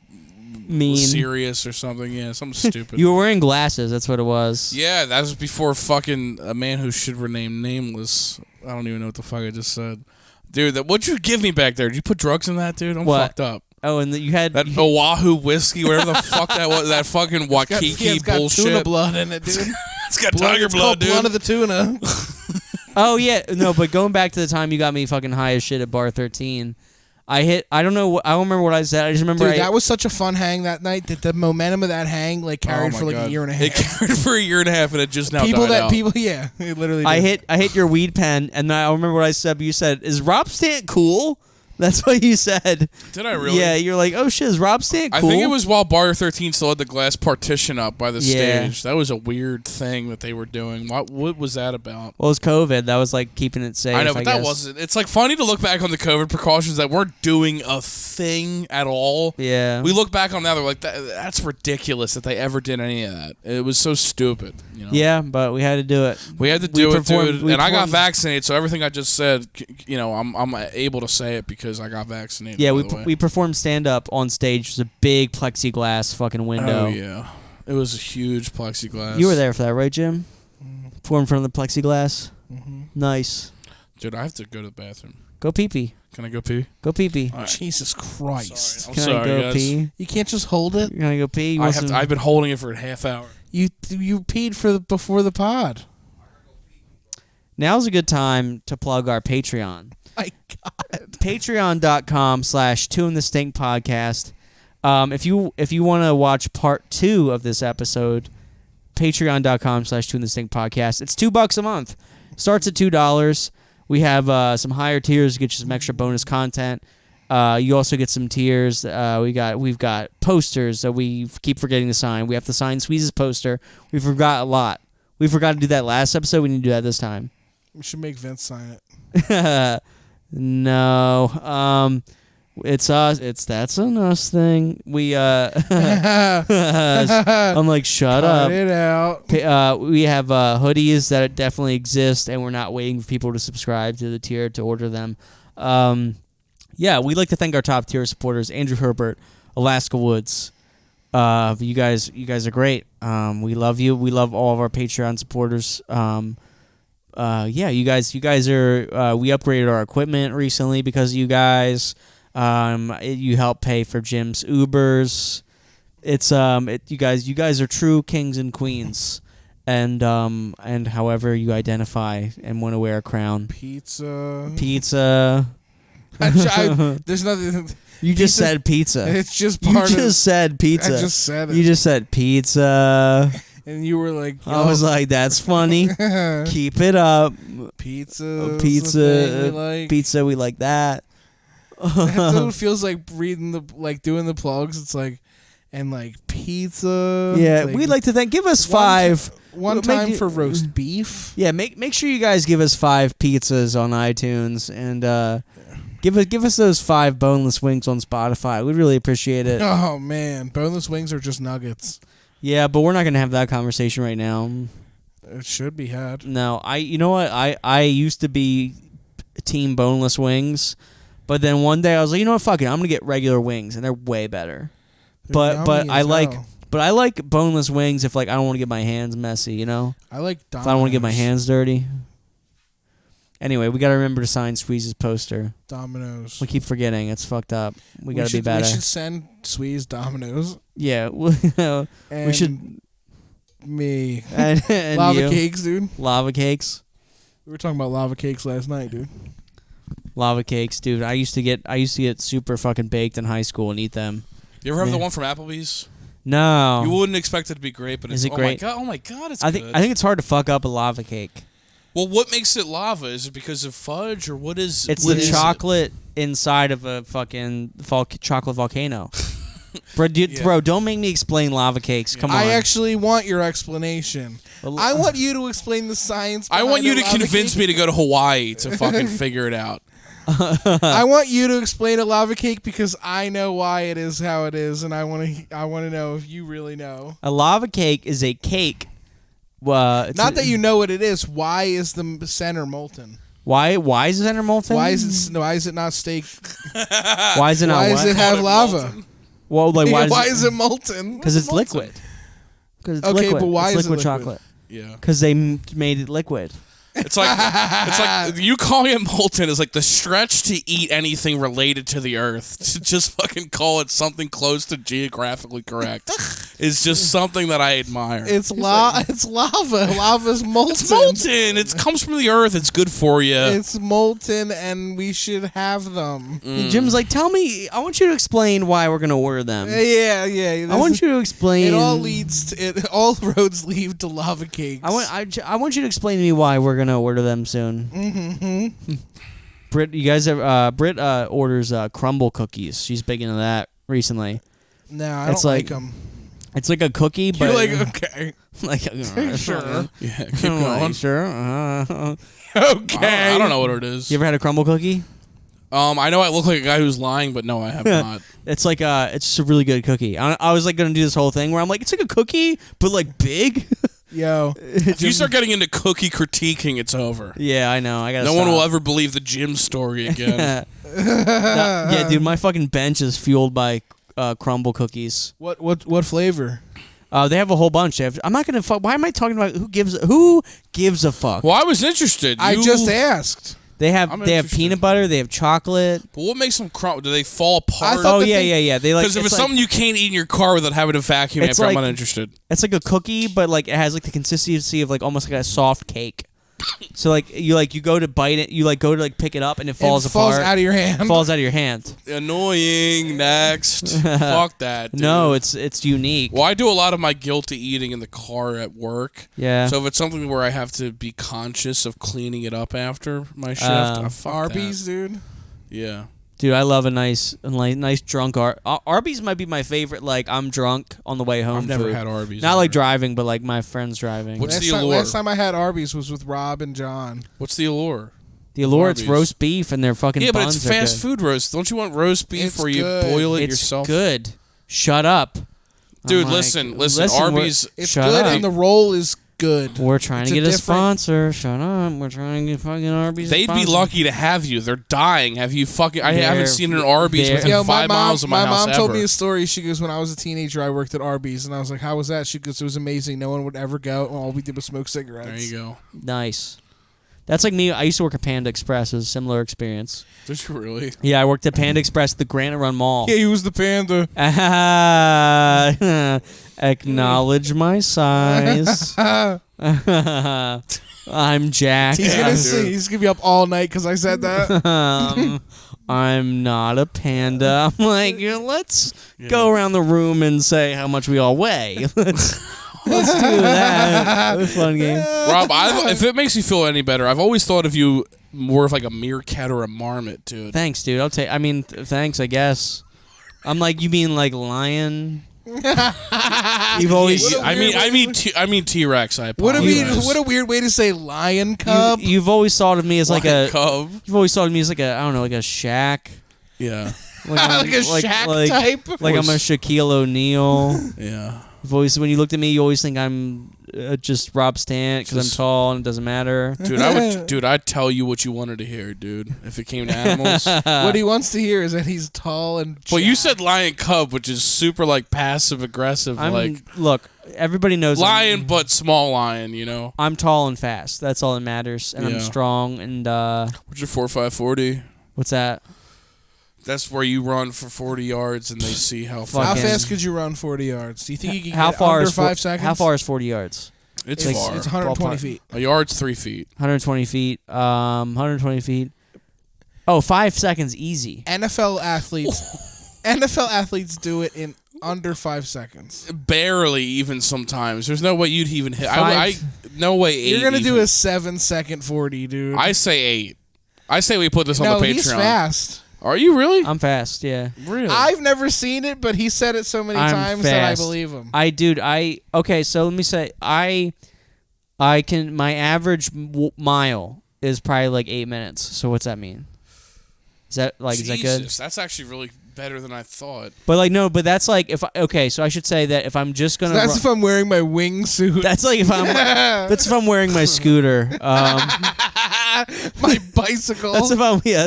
mean, serious or something. Yeah, something stupid. You were wearing glasses. That's what it was. Yeah, that was before fucking a man who should remain nameless. I don't even know what the fuck I just said, dude. What'd you give me back there? Did you put drugs in that, dude? I'm fucked up. Oh, and you had that Oahu whiskey, whatever the fuck that was. That fucking Waikiki it's got bullshit. Tuna blood in it, dude. It's got tiger blood, dude. Blood of the tuna. Oh yeah, no, but going back to the time you got me fucking high as shit at bar 13, I don't remember what I said. I just remember that was such a fun hang that night. That the momentum of that hang carried for like a year and a half. It carried for a year and a half, and it just now died out. Yeah, it literally. I hit your weed pen, and I remember what I said. But you said, "Is Rob Stant cool?" That's what you said. Did I really? Yeah, you're like, oh shit, is Rob Stant cool? I think it was while Bar 13 still had the glass partition up by the stage. That was a weird thing that they were doing. What was that about? Well, it was COVID. That was like keeping it safe. I know, but that wasn't. It's like funny to look back on the COVID precautions that weren't doing a thing at all. Yeah. We look back on that, they're like, that's ridiculous that they ever did any of that. It was so stupid. You know? Yeah, but we had to do it. We had to do it, dude. And I got vaccinated, so everything I just said, I'm able to say it because I got vaccinated. Yeah, we performed stand-up on stage. It was a big plexiglass fucking window. Oh, yeah. It was a huge plexiglass. You were there for that, right, Jim? Performed in front of the plexiglass? Mm-hmm. Nice. Dude, I have to go to the bathroom. Go pee pee. Can I go pee? Go pee pee. All right. Jesus Christ. I'm Can sorry, I go guys. pee? You can't just hold it? Can I go pee? You want some- I've been holding it for a half hour. You peed before the pod. Now's a good time to plug our Patreon. My God. Patreon.com/Two in the Stink podcast. If you want to watch part 2 of this episode, Patreon.com/Two in the Stink podcast. It's $2 a month. Starts at $2. We have some higher tiers to get you some extra bonus content. You also get some tiers. We've got posters that we keep forgetting to sign. We have to sign Squeeze's poster. We forgot a lot. We forgot to do that last episode. We need to do that this time. We should make Vince sign it. No. It's us. That's an us thing. We I'm like, shut up. Cut it out. We have hoodies that definitely exist, and we're not waiting for people to subscribe to the tier to order them. Yeah, we'd like to thank our top tier supporters: Andrew Herbert, Alaska Woods. You guys are great. We love you. We love all of our Patreon supporters. Yeah, you guys are. We upgraded our equipment recently because of you guys. You help pay for Jim's Ubers. It's you guys are true kings and queens, and however you identify and want to wear a crown. Pizza. There's nothing. You just said pizza. It's just You part just said pizza. I just said it. You just said pizza. And you were like, I was like, that's funny. Keep it up. Pizza. Pizza. We like. Pizza. We like that. That's what it feels like doing the plugs. It's like, and like pizza. Yeah, we'd like to thank. Give us 5. One time for roast beef. Yeah, make sure you guys give us 5 pizzas on iTunes and give us those 5 boneless wings on Spotify. We'd really appreciate it. Oh man, boneless wings are just nuggets. Yeah, but we're not gonna have that conversation right now. It should be had. No, you know what? I used to be team boneless wings, but then one day I was like, you know what? Fuck it, I'm gonna get regular wings, and they're way better. They're But I yummy as hell. I like boneless wings if like I don't want to get my hands messy, you know. I like If I don't want to get my hands dirty. Anyway, we gotta remember to sign Squeeze's poster. Dominoes. We keep forgetting. It's fucked up. We gotta be better. We should send Squeeze Dominoes. Yeah, we should. Me. And Lava you. cakes, dude. Lava cakes. We were talking about lava cakes last night, dude. Lava cakes, dude. I used to get super fucking baked in high school and eat them. You ever have the one from Applebee's? No. You wouldn't expect it to be great, but Is it's it great? Oh my god, it's I good. think it's hard to fuck up a lava cake. Well, what makes it lava? Is it because of fudge, or what is? It's what the is chocolate inside of a fucking chocolate volcano. Bro, Yeah. bro, don't make me explain lava cakes. Come on. I actually want your explanation. I want you to explain the science. I want you to behind a lava convince cake. me to go to Hawaii to fucking figure it out. I want you to explain a lava cake because I know why it is how it is, and I want to know if you really know. A lava cake is a cake. Not that you know what it is. Why is the center molten? Why is the center molten? Why is it not steak? Why is it not? Why does what? it have lava? Molten. Well, like Why is it molten? Because it's liquid. Because it's Okay, liquid. but why it's is it liquid liquid? chocolate? Yeah. Because they made it liquid. It's like you calling it molten is like the stretch to eat anything related to the earth. To just fucking call it something close to geographically correct is just something that I admire. It's It's lava. Lava's molten. It's molten. It comes from the earth. It's good for you. It's molten, and we should have them. Jim's like, tell me. I want you to explain why we're gonna order them. Yeah. I want you to explain. It all leads to it. All roads lead to lava cakes. I want you to explain to me why we're gonna order them soon. Mm-hmm. Britt, you guys have Britt orders crumble cookies. She's big into that recently. No, I It's don't like- like them. It's like a cookie, but You're like, okay, like sure, Yeah, keep going. Sure. okay. I don't know what it is. You ever had a crumble cookie? I know I look like a guy who's lying, but no, I have not. It's like it's just a really good cookie. I was like gonna do this whole thing where I'm like, it's like a cookie, but like big. Yo, If you start getting into cookie critiquing, it's over. Yeah, I know. I got. No one will ever believe the Jim story again. Yeah, dude, my fucking bench is fueled by crumble cookies. what flavor? They have a whole bunch. I'm not gonna fuck. Why am I talking about who gives a fuck? Well, I was interested. I You- just asked. They have I'm peanut interested. butter. They have chocolate. But what makes them crumble? Do they fall apart? Oh yeah. They like Because if it's like, something you can't eat in your car without having to vacuum It's after, I'm like- not interested. it's like a cookie, but like it has like the consistency of like almost like a soft cake. So like you go to bite it, you like go to like pick it up, and it falls apart. Falls out of your hand. Falls out of your hand. Annoying. Next. Fuck that, dude. No, it's unique. Well, I do a lot of my guilty eating in the car at work. Yeah. So if it's something where I have to be conscious of cleaning it up after my shift, fuck Arby's, dude. that. Yeah. Dude, I love a nice drunk Arby's might be my favorite. Like I'm drunk on the way home. I've never food. had Arby's. Not like ever. driving, but like my friends driving. What's the allure? Last time I had Arby's was with Rob and John. What's the allure? The allure, it's Arby's. roast beef and their fucking Yeah, but buns it's are fast good. food roast. Don't you want roast beef It's where you good. boil it It's yourself? good. Shut up. Dude, I'm like, listen. we're- Arby's. It's Shut good up. and the roll is good. We're trying It's to a get a different- sponsor. Shut up. We're trying to get fucking Arby's. a They'd be sponsor. lucky to have you. They're dying. Have you fucking? I They're- haven't seen an Arby's they're- within Yo, 5 miles of my house mom told ever. me a story. She goes, when I was a teenager, I worked at Arby's, and I was like, "How was that?" She goes, "It was amazing. No one would ever go. All we did was smoke cigarettes." There you go. Nice. That's like me. I used to work at Panda Express. It was a similar experience. Did you really? Yeah, I worked at Panda Express at the Granite Run Mall. Yeah, he was the panda. Acknowledge my size. I'm Jack. He's Yeah, gonna dude. sing. He's gonna be up all night because I said that. I'm not a panda. I'm like, let's go around the room and say how much we all weigh. Let's do that. It was a fun game. Rob, if it makes you feel any better, I've always thought of you more of like a meerkat or a marmot, dude. Thanks, dude. I'll take. I mean, thanks. I guess. I'm like, you mean like lion? You've always. What a I mean T-Rex. I What a apologize. what a weird way to say lion cub. You've always thought of me as like Lion a. cub. You've always thought of me as like a. I don't know, like a Shaq. Yeah, Like a Shaq type. Like I'm a Shaquille O'Neal. yeah. You've always, when you looked at me, you always think I'm just Rob Stant because I'm Just- tall and it doesn't matter. Dude, I'd tell you what you wanted to hear, dude. If it came to animals. What he wants to hear is that he's tall and. Well, you jacked. said lion cub, which is super like passive aggressive, like Look, everybody knows lion, but small lion. You know, I'm tall and fast. That's all that matters, and Yeah. I'm strong. And what's your 4.540? what's that? That's where you run for 40 yards and they see how Fuck How fast. Fucking- fast could you run 40 yards? Do you think you could How get far under is 5 seconds? How far is 40 yards? It's It's, far. it's 120 Ballpark. feet. A yard's 3 feet. 120 feet. 120 feet. Oh, 5 seconds easy. NFL athletes do it in under 5 seconds. Barely even sometimes. There's no way you'd even hit. No way 8. You're gonna do even. a 7-second 40, dude. I say 8. I say we put this on no, the Patreon. he's fast. Are you really? I'm fast. Yeah. Really? I've never seen it, but he said it so many I'm times that I fast. believe him. Okay, so let me say I can, my average mile is probably like 8 minutes. So what's that mean? Is that Jesus, good? that's actually really better than I thought. But like no, but that's like okay, so I should say that if I'm just gonna That's if I'm wearing my wingsuit. that's like if I'm that's if I'm wearing my scooter. My bicycle. That's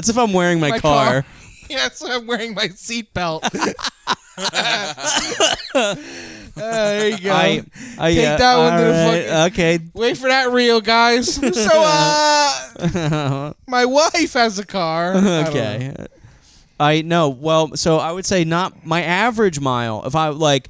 if I'm wearing my, My car. Yes, I'm wearing my seatbelt. There you go. I Take that one to the alright, okay. Wait for that reel, guys. So, my wife has a car. I don't know. Okay. I know. Well, so I would say not my average mile. If I like,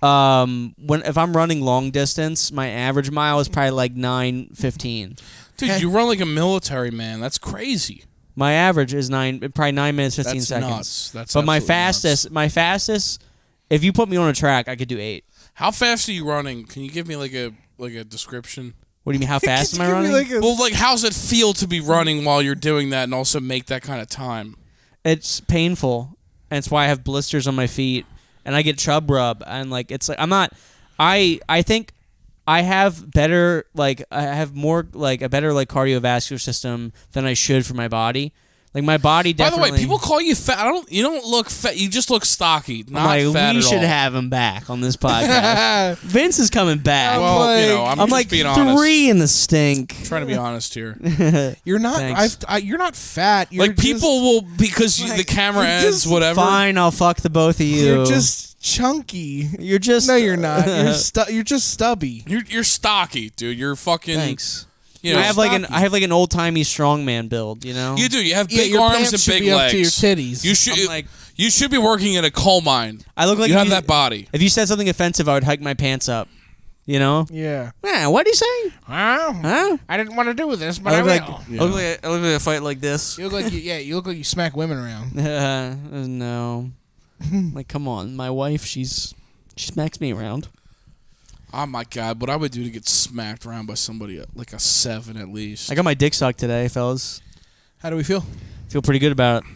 if I'm running long distance, my average mile is probably like 9:15. Dude, you run like a military man. That's crazy. My average is probably 9 minutes 15 That's seconds. nuts. That's But my absolutely nuts. fastest, if you put me on a track, I could do 8. How fast are you running? Can you give me like a description? What do you mean? How fast am I Give me running? Well, like how's it feel to be running while you're doing that and also make that kind of time? It's painful, and it's why I have blisters on my feet, and I get chub rub, and like it's like I'm not. I think I have better I have more like a better like cardiovascular system than I should for my body. Like my body definitely. By the way, people call you fat. You don't look fat. You just look stocky. Not I'm like, fat we at should all. have him back on this podcast. Vince is coming back. Well, you know, I'm just like being honest. 3 in the stink. I'm trying to be honest here. You're not. Thanks. You're not fat. You're Like people will because like, the camera you're ends just whatever. Fine, I'll fuck the both of you. You're just chunky. You're just. No, you're not. You're just stubby. You're stocky, dude. You're fucking. Thanks. You know, I have like an old timey strongman build. You know. you do. You have Yeah, big your arms pants and should big be up legs. to your titties. You should I'm like, you should be working in a coal mine. I look like You if have that body. If you said something offensive, I would hike my pants up. You know. Yeah. Yeah. What do you say? Huh? I didn't want to do this, but I I look like will. I look like a fight like this. You look like you look like you smack women around. No. Like, come on, my wife. She smacks me around. Oh my god, what I would do to get smacked around by somebody like a 7 at least. I got my dick sucked today, fellas. How do we feel? Feel pretty good about it.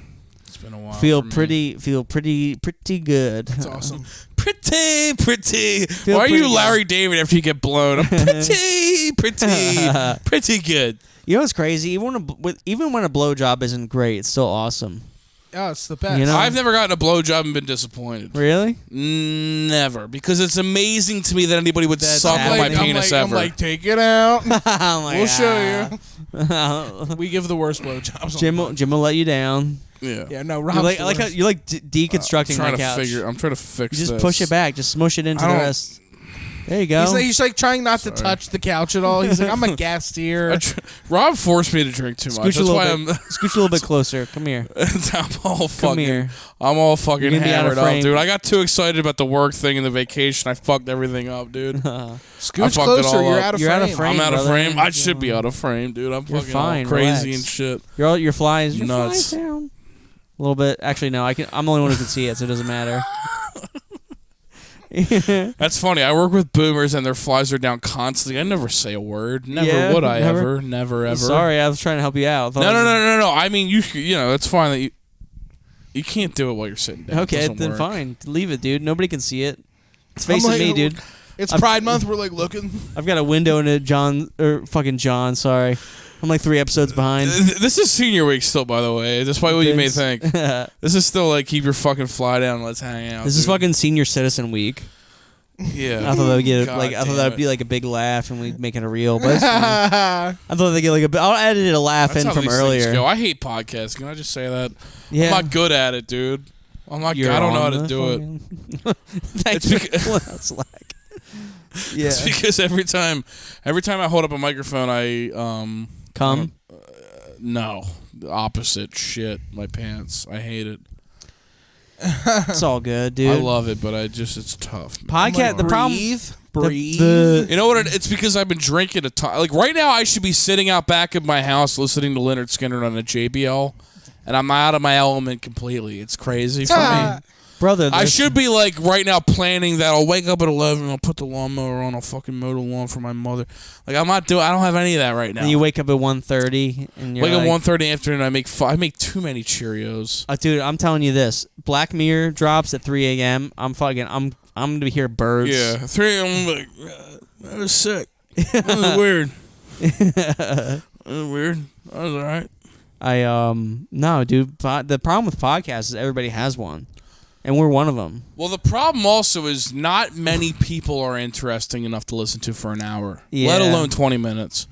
It's been a while. Feel for me. pretty good. That's awesome. Pretty. Feel Why are pretty you good. Larry David after you get blown? I'm pretty good. You know what's crazy? Even when a blowjob isn't great, it's still awesome. Oh, it's the best. You know? I've never gotten a blowjob and been disappointed. Really? Never, because it's amazing to me that anybody would That's suck on my happening. penis I'm ever. like, take it out. Oh my We'll God. show you. We give the worst blowjobs. Jim will let you down. yeah. Yeah, no, You Rob's like, the I like how worst. you like deconstructing my couch. I'm trying to fix You just this. push it back. Just smush it into I the don't- rest. There you go. He's like trying not to Sorry. touch the couch at all. He's like, I'm a guest here. Rob forced me to drink too much. Scooch a That's little why bit. Scooch a little bit closer. Come here. I'm all Come fucking. here. I'm all fucking You're gonna be out of hammered up, frame. dude. I got too excited about the work thing and the vacation. I fucked everything up, dude. Scooch fucked it closer. all You're up. out of You're frame. out of frame. I'm out of brother. frame. I should be out of frame, dude. I'm You're fucking fine, all crazy relax. and shit. Your flies. Your Nuts. flies down. A little bit. Actually, no. I'm the only one who can see it, so it doesn't matter. That's funny. I work with boomers and their flies are down constantly. I never say a word. Never Yeah, would I never. ever. Never ever. Sorry, I was trying to help you out. No. I mean, you know, it's fine that you can't do it while you're sitting down. It Okay, doesn't then work. fine. Leave it, dude. Nobody can see it. It's I'm facing like, me, dude. It's Pride Month. We're like looking. I've got a window into John Sorry, I'm like 3 episodes behind. This is senior week still, by the way. Despite what you may think, this this is still like keep your fucking fly down. And let's hang out. is dude. fucking Senior Citizen Week. Yeah. I thought that'd get God like I thought damn that'd it. be like a big laugh and we'd make it a reel. But it's funny. I thought they'd get like I'll edit a laugh That's in how from these things earlier. go. I hate podcasts. Can I just say that? Yeah, I'm not good at it, dude. I'm not. You're I don't know how on to the do it. fucking- Thanks It's for pulling out slack. Yeah, It's because every time I hold up a microphone, I come. no, the opposite shit. My pants. I hate it. It's all good, dude. I love it, but it's tough. man. Podcast. The problem. Breathe. The You know what? It's because I've been drinking a ton. Like right now, I should be sitting out back of my house listening to Leonard Skinner on a JBL, and I'm out of my element completely. It's crazy for me. brother. I there's- should be like right now planning that I'll wake up at 11, I'll put the lawnmower on, I'll fucking mow the lawn for my mother. Like I'm not doing. I don't have any of that right now. And you wake up at 1:30 and you're wake like, up 1:30 in the afternoon. I make too many Cheerios. Dude, I'm telling you this. Black Mirror drops at 3 a.m. I'm gonna hear birds. Yeah, 3 I'm like that was sick. That was weird. That was weird. That was alright. No, dude. The problem with podcasts is everybody has one, and we're one of them. Well, the problem also is not many people are interesting enough to listen to for an hour, Yeah. let alone 20 minutes.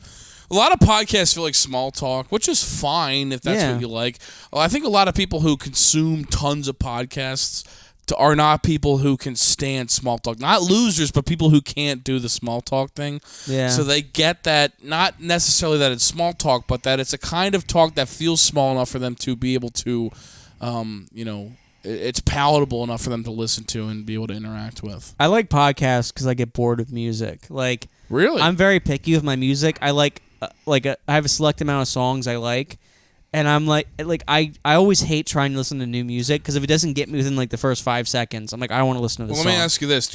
A lot of podcasts feel like small talk, which is fine if that's Yeah. what you like. Well, I think a lot of people who consume tons of podcasts are not people who can stand small talk. Not losers, but people who can't do the small talk thing. Yeah. So they get that, not necessarily that it's small talk, but that it's a kind of talk that feels small enough for them to be able to, it's palatable enough for them to listen to and be able to interact with. I like podcasts because I get bored of music. Like, Really? I'm very picky with my music. I like I have a select amount of songs I like, and I'm like I always hate trying to listen to new music because if it doesn't get me within like the first 5 seconds, I'm like I don't want to listen to this Well, song. let me ask you this.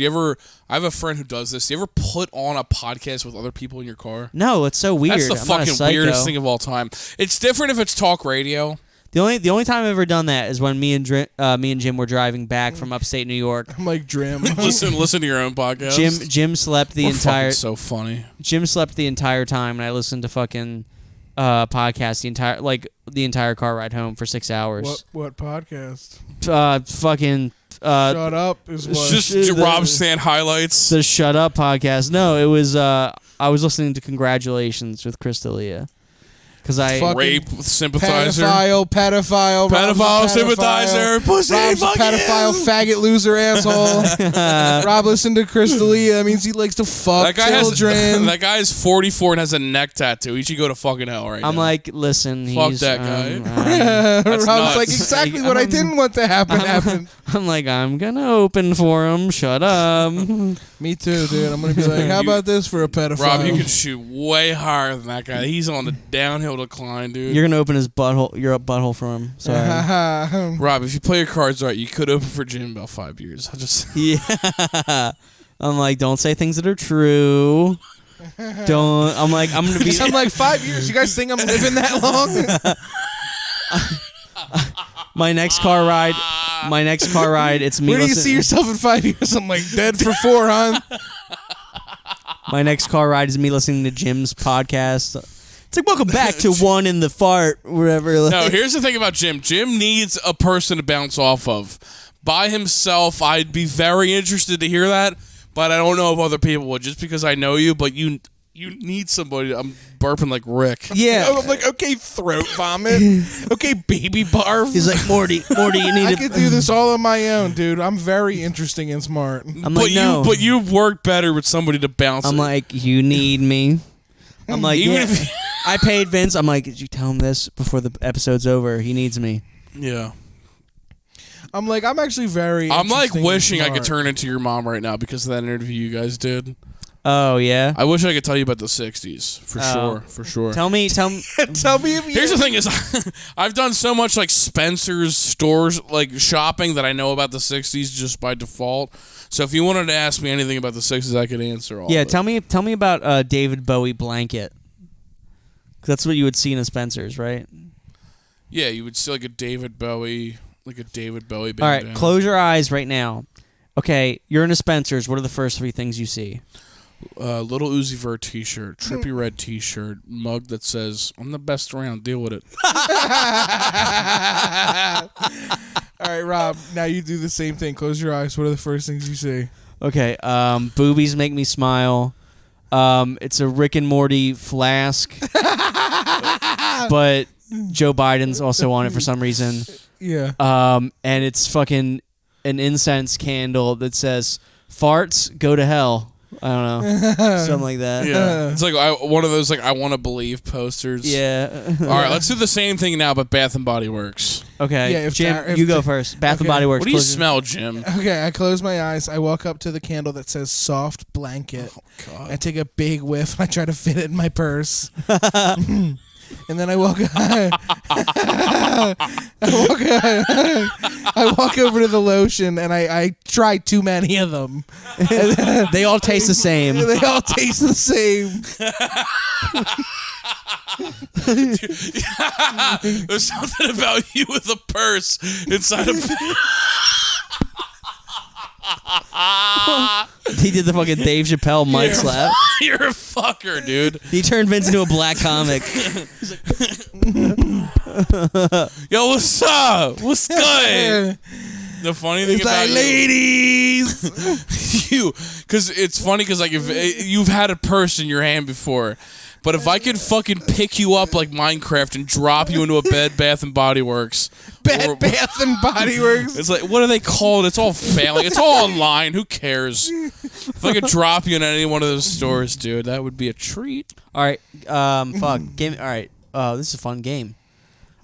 I have a friend who does this. Do you ever put on a podcast with other people in your car? No, it's so weird. That's the I'm not a fucking psycho. weirdest thing of all time. It's different if it's talk radio. The only time I've ever done that is when me and Jim were driving back from upstate New York. I'm like Drim. Listen to your own podcast. Jim slept the We're entire fucking so funny. Jim slept the entire time, and I listened to fucking podcast the entire car ride home for 6 hours. What podcast? Fucking Shut up is what. It's just Rob Sand highlights. the Shut Up podcast. No, it was I was listening to Congratulations with Chris D'Elia. because I Fuck. Rape sympathizer. Pedophile Sympathizer. Pussy. Rob's a Fuck pedophile, you. faggot, loser, asshole. Rob listened to Crystalia. That means he likes to fuck children. That guy is 44 and has a neck tattoo. He should go to fucking hell right now. I'm like, listen, Fuck he's, that guy. Rob's nuts. like, exactly what I didn't want to happen happened. I'm like, I'm gonna open for him. Shut up. Me too, dude. I'm gonna be like, how about this for a pedophile? Rob, you can shoot way higher than that guy. He's on the downhill decline, dude. You're gonna open his butthole. Your butthole for him. Sorry. Rob, if you play your cards right, you could open for Jim in about 5 years. I just Yeah. I'm like, don't say things that are true. Don't. I'm like, I'm gonna be. I'm like, 5 years. You guys think I'm living that long? My next car ride. It's me. Where do you see yourself in 5 years? I'm like, dead for 4, huh? My next car ride is me listening to Jim's podcast. It's like, welcome back to One in the Fart, wherever. Like. No, here's the thing about Jim. Jim needs a person to bounce off of. By himself, I'd be very interested to hear that, but I don't know if other people would, just because I know you, but you need somebody. I'm burping like Rick. Yeah. I'm like, okay, throat vomit. Okay, baby barf. He's like, Morty, you need I to. could do this all on my own, dude. I'm very interesting and smart. I'm like, no. But you work better with somebody to bounce I'm it. like, you need me. I'm like, Even yeah. if- I paid Vince. I'm like, did you tell him this before the episode's over? He needs me. Yeah. I'm like, I'm actually very I'm like interesting and wishing I could smart. turn into your mom right now because of that interview you guys did. Oh yeah. I wish I could tell you about the 60s for Oh. sure. Tell me. Tell me if you... Here's the thing is I've done so much like Spencer's stores like shopping that I know about the 60s just by default. So if you wanted to ask me anything about the 60s, I could answer all Yeah. of it. Tell me about David Bowie blanket. 'Cause that's what you would see in a Spencer's, right? Yeah, you would see like a David Bowie band. All right. Close your eyes right now. Okay, you're in a Spencer's. What are the first 3 things you see? Little Uzi Vert t-shirt, trippy red t-shirt, mug that says, I'm the best around, deal with it. All right, Rob, now you do the same thing. Close your eyes. What are the first things you see? Okay. Boobies make me smile. It's a Rick and Morty flask. But Joe Biden's also on it for some reason. Yeah. And it's fucking an incense candle that says, farts, go to hell. I don't know. Something like that. Yeah. It's like one of those like I want to believe posters. Yeah. All right, let's do the same thing now, but Bath and Body Works. Okay. Yeah, if Jim, Jar- if you go Ja- first. Bath and Okay. Body Works. What do you close your- smell, Jim? Okay, I close my eyes. I walk up to the candle that says soft blanket. God. I take a big whiff and I try to fit it in my purse. And then I walk I walk over to the lotion and I try too many of them. They all taste the same. They all taste the same. There's something about you with a purse inside a He did the fucking Dave Chappelle mic slap. You're a fucker, dude. He turned Vince into a black comic. Yo, what's up? What's good? The funny thing It's about like, ladies. because it's funny because like if you've had a purse in your hand before, but if I could fucking pick you up like Minecraft and drop you into a Bed Bath and Body Works, Bath and Body Works. it's like what are they called? It's all failing. It's all online. Who cares? If I could drop you in any one of those stores, dude, that would be a treat. All right. Fuck. Game. All right. This is a fun game.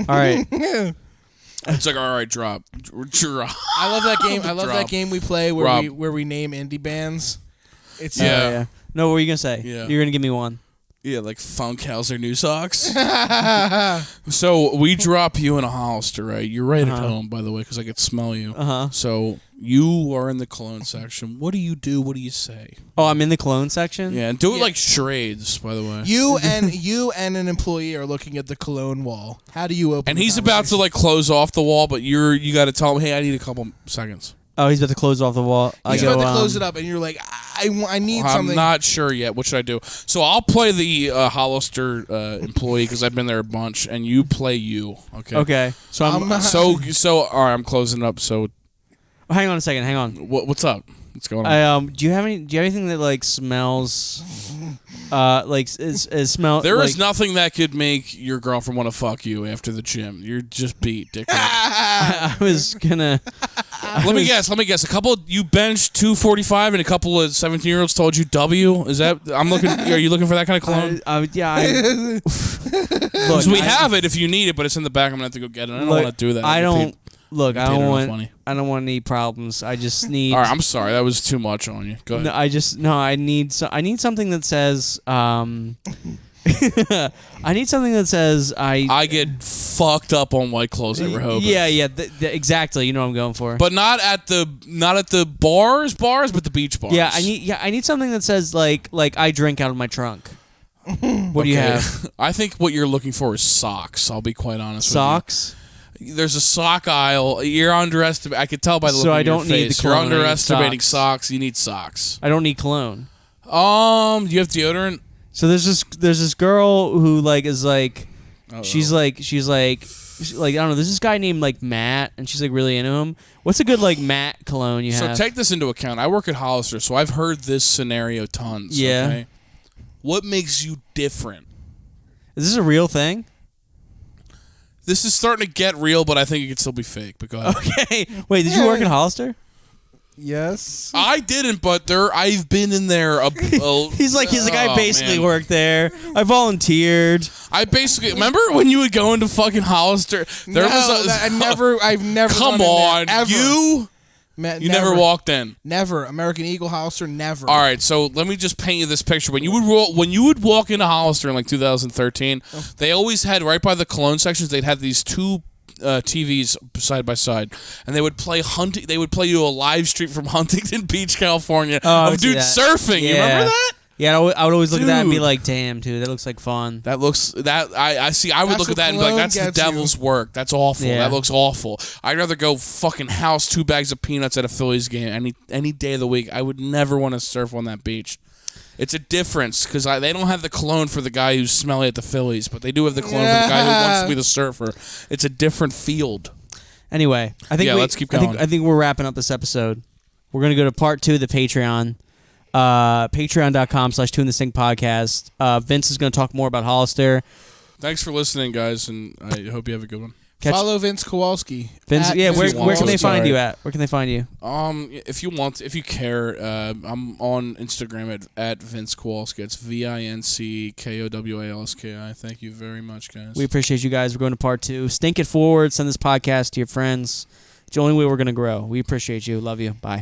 All right. It's like all right, drop. I love that game. I love that Drop. game we play where Rob. we name indie bands. It's Yeah. No, what were you gonna say? Yeah. You're gonna give me one. Yeah, like Funkhauser New Socks. So we drop you in a Hollister, right? You're right at home, by the way, because I could smell you. So you are in the cologne section. What do you do? What do you say? Oh, I'm in the cologne section. Yeah, and do it like charades, by the way. You and an employee are looking at the cologne wall. How do you open? And the he's about to like close off the wall, but you got to tell him, hey, I need a couple seconds. Oh, he's about to close off the wall. He's about to close it up, and you're like, I need something. I'm not sure yet. What should I do? So I'll play the Hollister employee because I've been there a bunch, and you play you. Okay. Okay. So I'm not- So all right, I'm closing up. So hang on a second. Hang on. what's up? What's going on? Do you have anything that like smells? Like is smell. There like, is nothing that could make your girlfriend want to fuck you after the gym. You're just beat, dickhead. I was gonna. Let me guess. A couple. You benched 245, and a couple of 17-year-olds told you W. Is that? I'm looking. Are you looking for that kind of cologne? Yeah. Look, we have it if you need it, but it's in the back. I'm gonna have to go get it. I don't want to do that. I don't. Look, I don't want. Funny. I don't want any problems. I just need. All right, I'm sorry. That was too much on you. Go ahead. I need something that says. I need something that says I get fucked up on White Claws at Rehoboth. Yeah, exactly. You know what I'm going for. But not at the bars, but the beach bars. Yeah, I need something that says like I drink out of my trunk. What do you have? I think what you're looking for is socks. I'll be quite honest with you. Socks? There's a sock aisle. You're underestimating. I can tell by the look So on I your don't need face. the cologne. You're underestimating socks. socks. You need socks. I don't need cologne. Do you have deodorant? So there's this girl who like is like she's like I don't know, there's this guy named like Matt and she's like really into him. What's a good like Matt cologne you have? So take this into account. I work at Hollister, so I've heard this scenario tons. Yeah. Okay? What makes you different? Is this a real thing? This is starting to get real, but I think it could still be fake. But go ahead. Okay. Wait, did you work at Hollister? Yes. I didn't, but I've been in there. He's like I basically worked there. I volunteered. I basically remember when you would go into fucking Hollister. I've never. Come gone in on, there, ever. you never walked in. Never. American Eagle, Hollister, never. All right, so let me just paint you this picture. When you would walk into Hollister in like 2013, they always had right by the cologne sections. They'd have these two TVs side by side, and they would play They would play you a live stream from Huntington Beach, California, of dudes surfing. Yeah. You remember that? Yeah, I would always look at that and be Dude. like, "Damn, dude, that looks like fun." I see. I would That's look at what that and be like, cologne "That's the gets you. devil's work. That's awful. Yeah. That looks awful." I'd rather go fucking house 2 bags of peanuts at a Phillies game any day of the week. I would never want to surf on that beach. It's a difference because they don't have the cologne for the guy who's smelly at the Phillies, but they do have the cologne for the guy who wants to be the surfer. It's a different field. Anyway, let's keep going. I think we're wrapping up this episode. We're gonna go to part 2 of the Patreon. Patreon.com/2inthesync podcast. Vince is going to talk more about Hollister. Thanks for listening, guys, and I hope you have a good one. Follow Vince Kowalski. Vince, yeah, where can they find Sorry. you at? Where can they find you? If you care, I'm on Instagram at Vince Kowalski. It's VinceKowalski. Thank you very much, guys. We appreciate you guys. We're going to part 2. Stink it forward. Send this podcast to your friends. It's the only way we're going to grow. We appreciate you. Love you. Bye.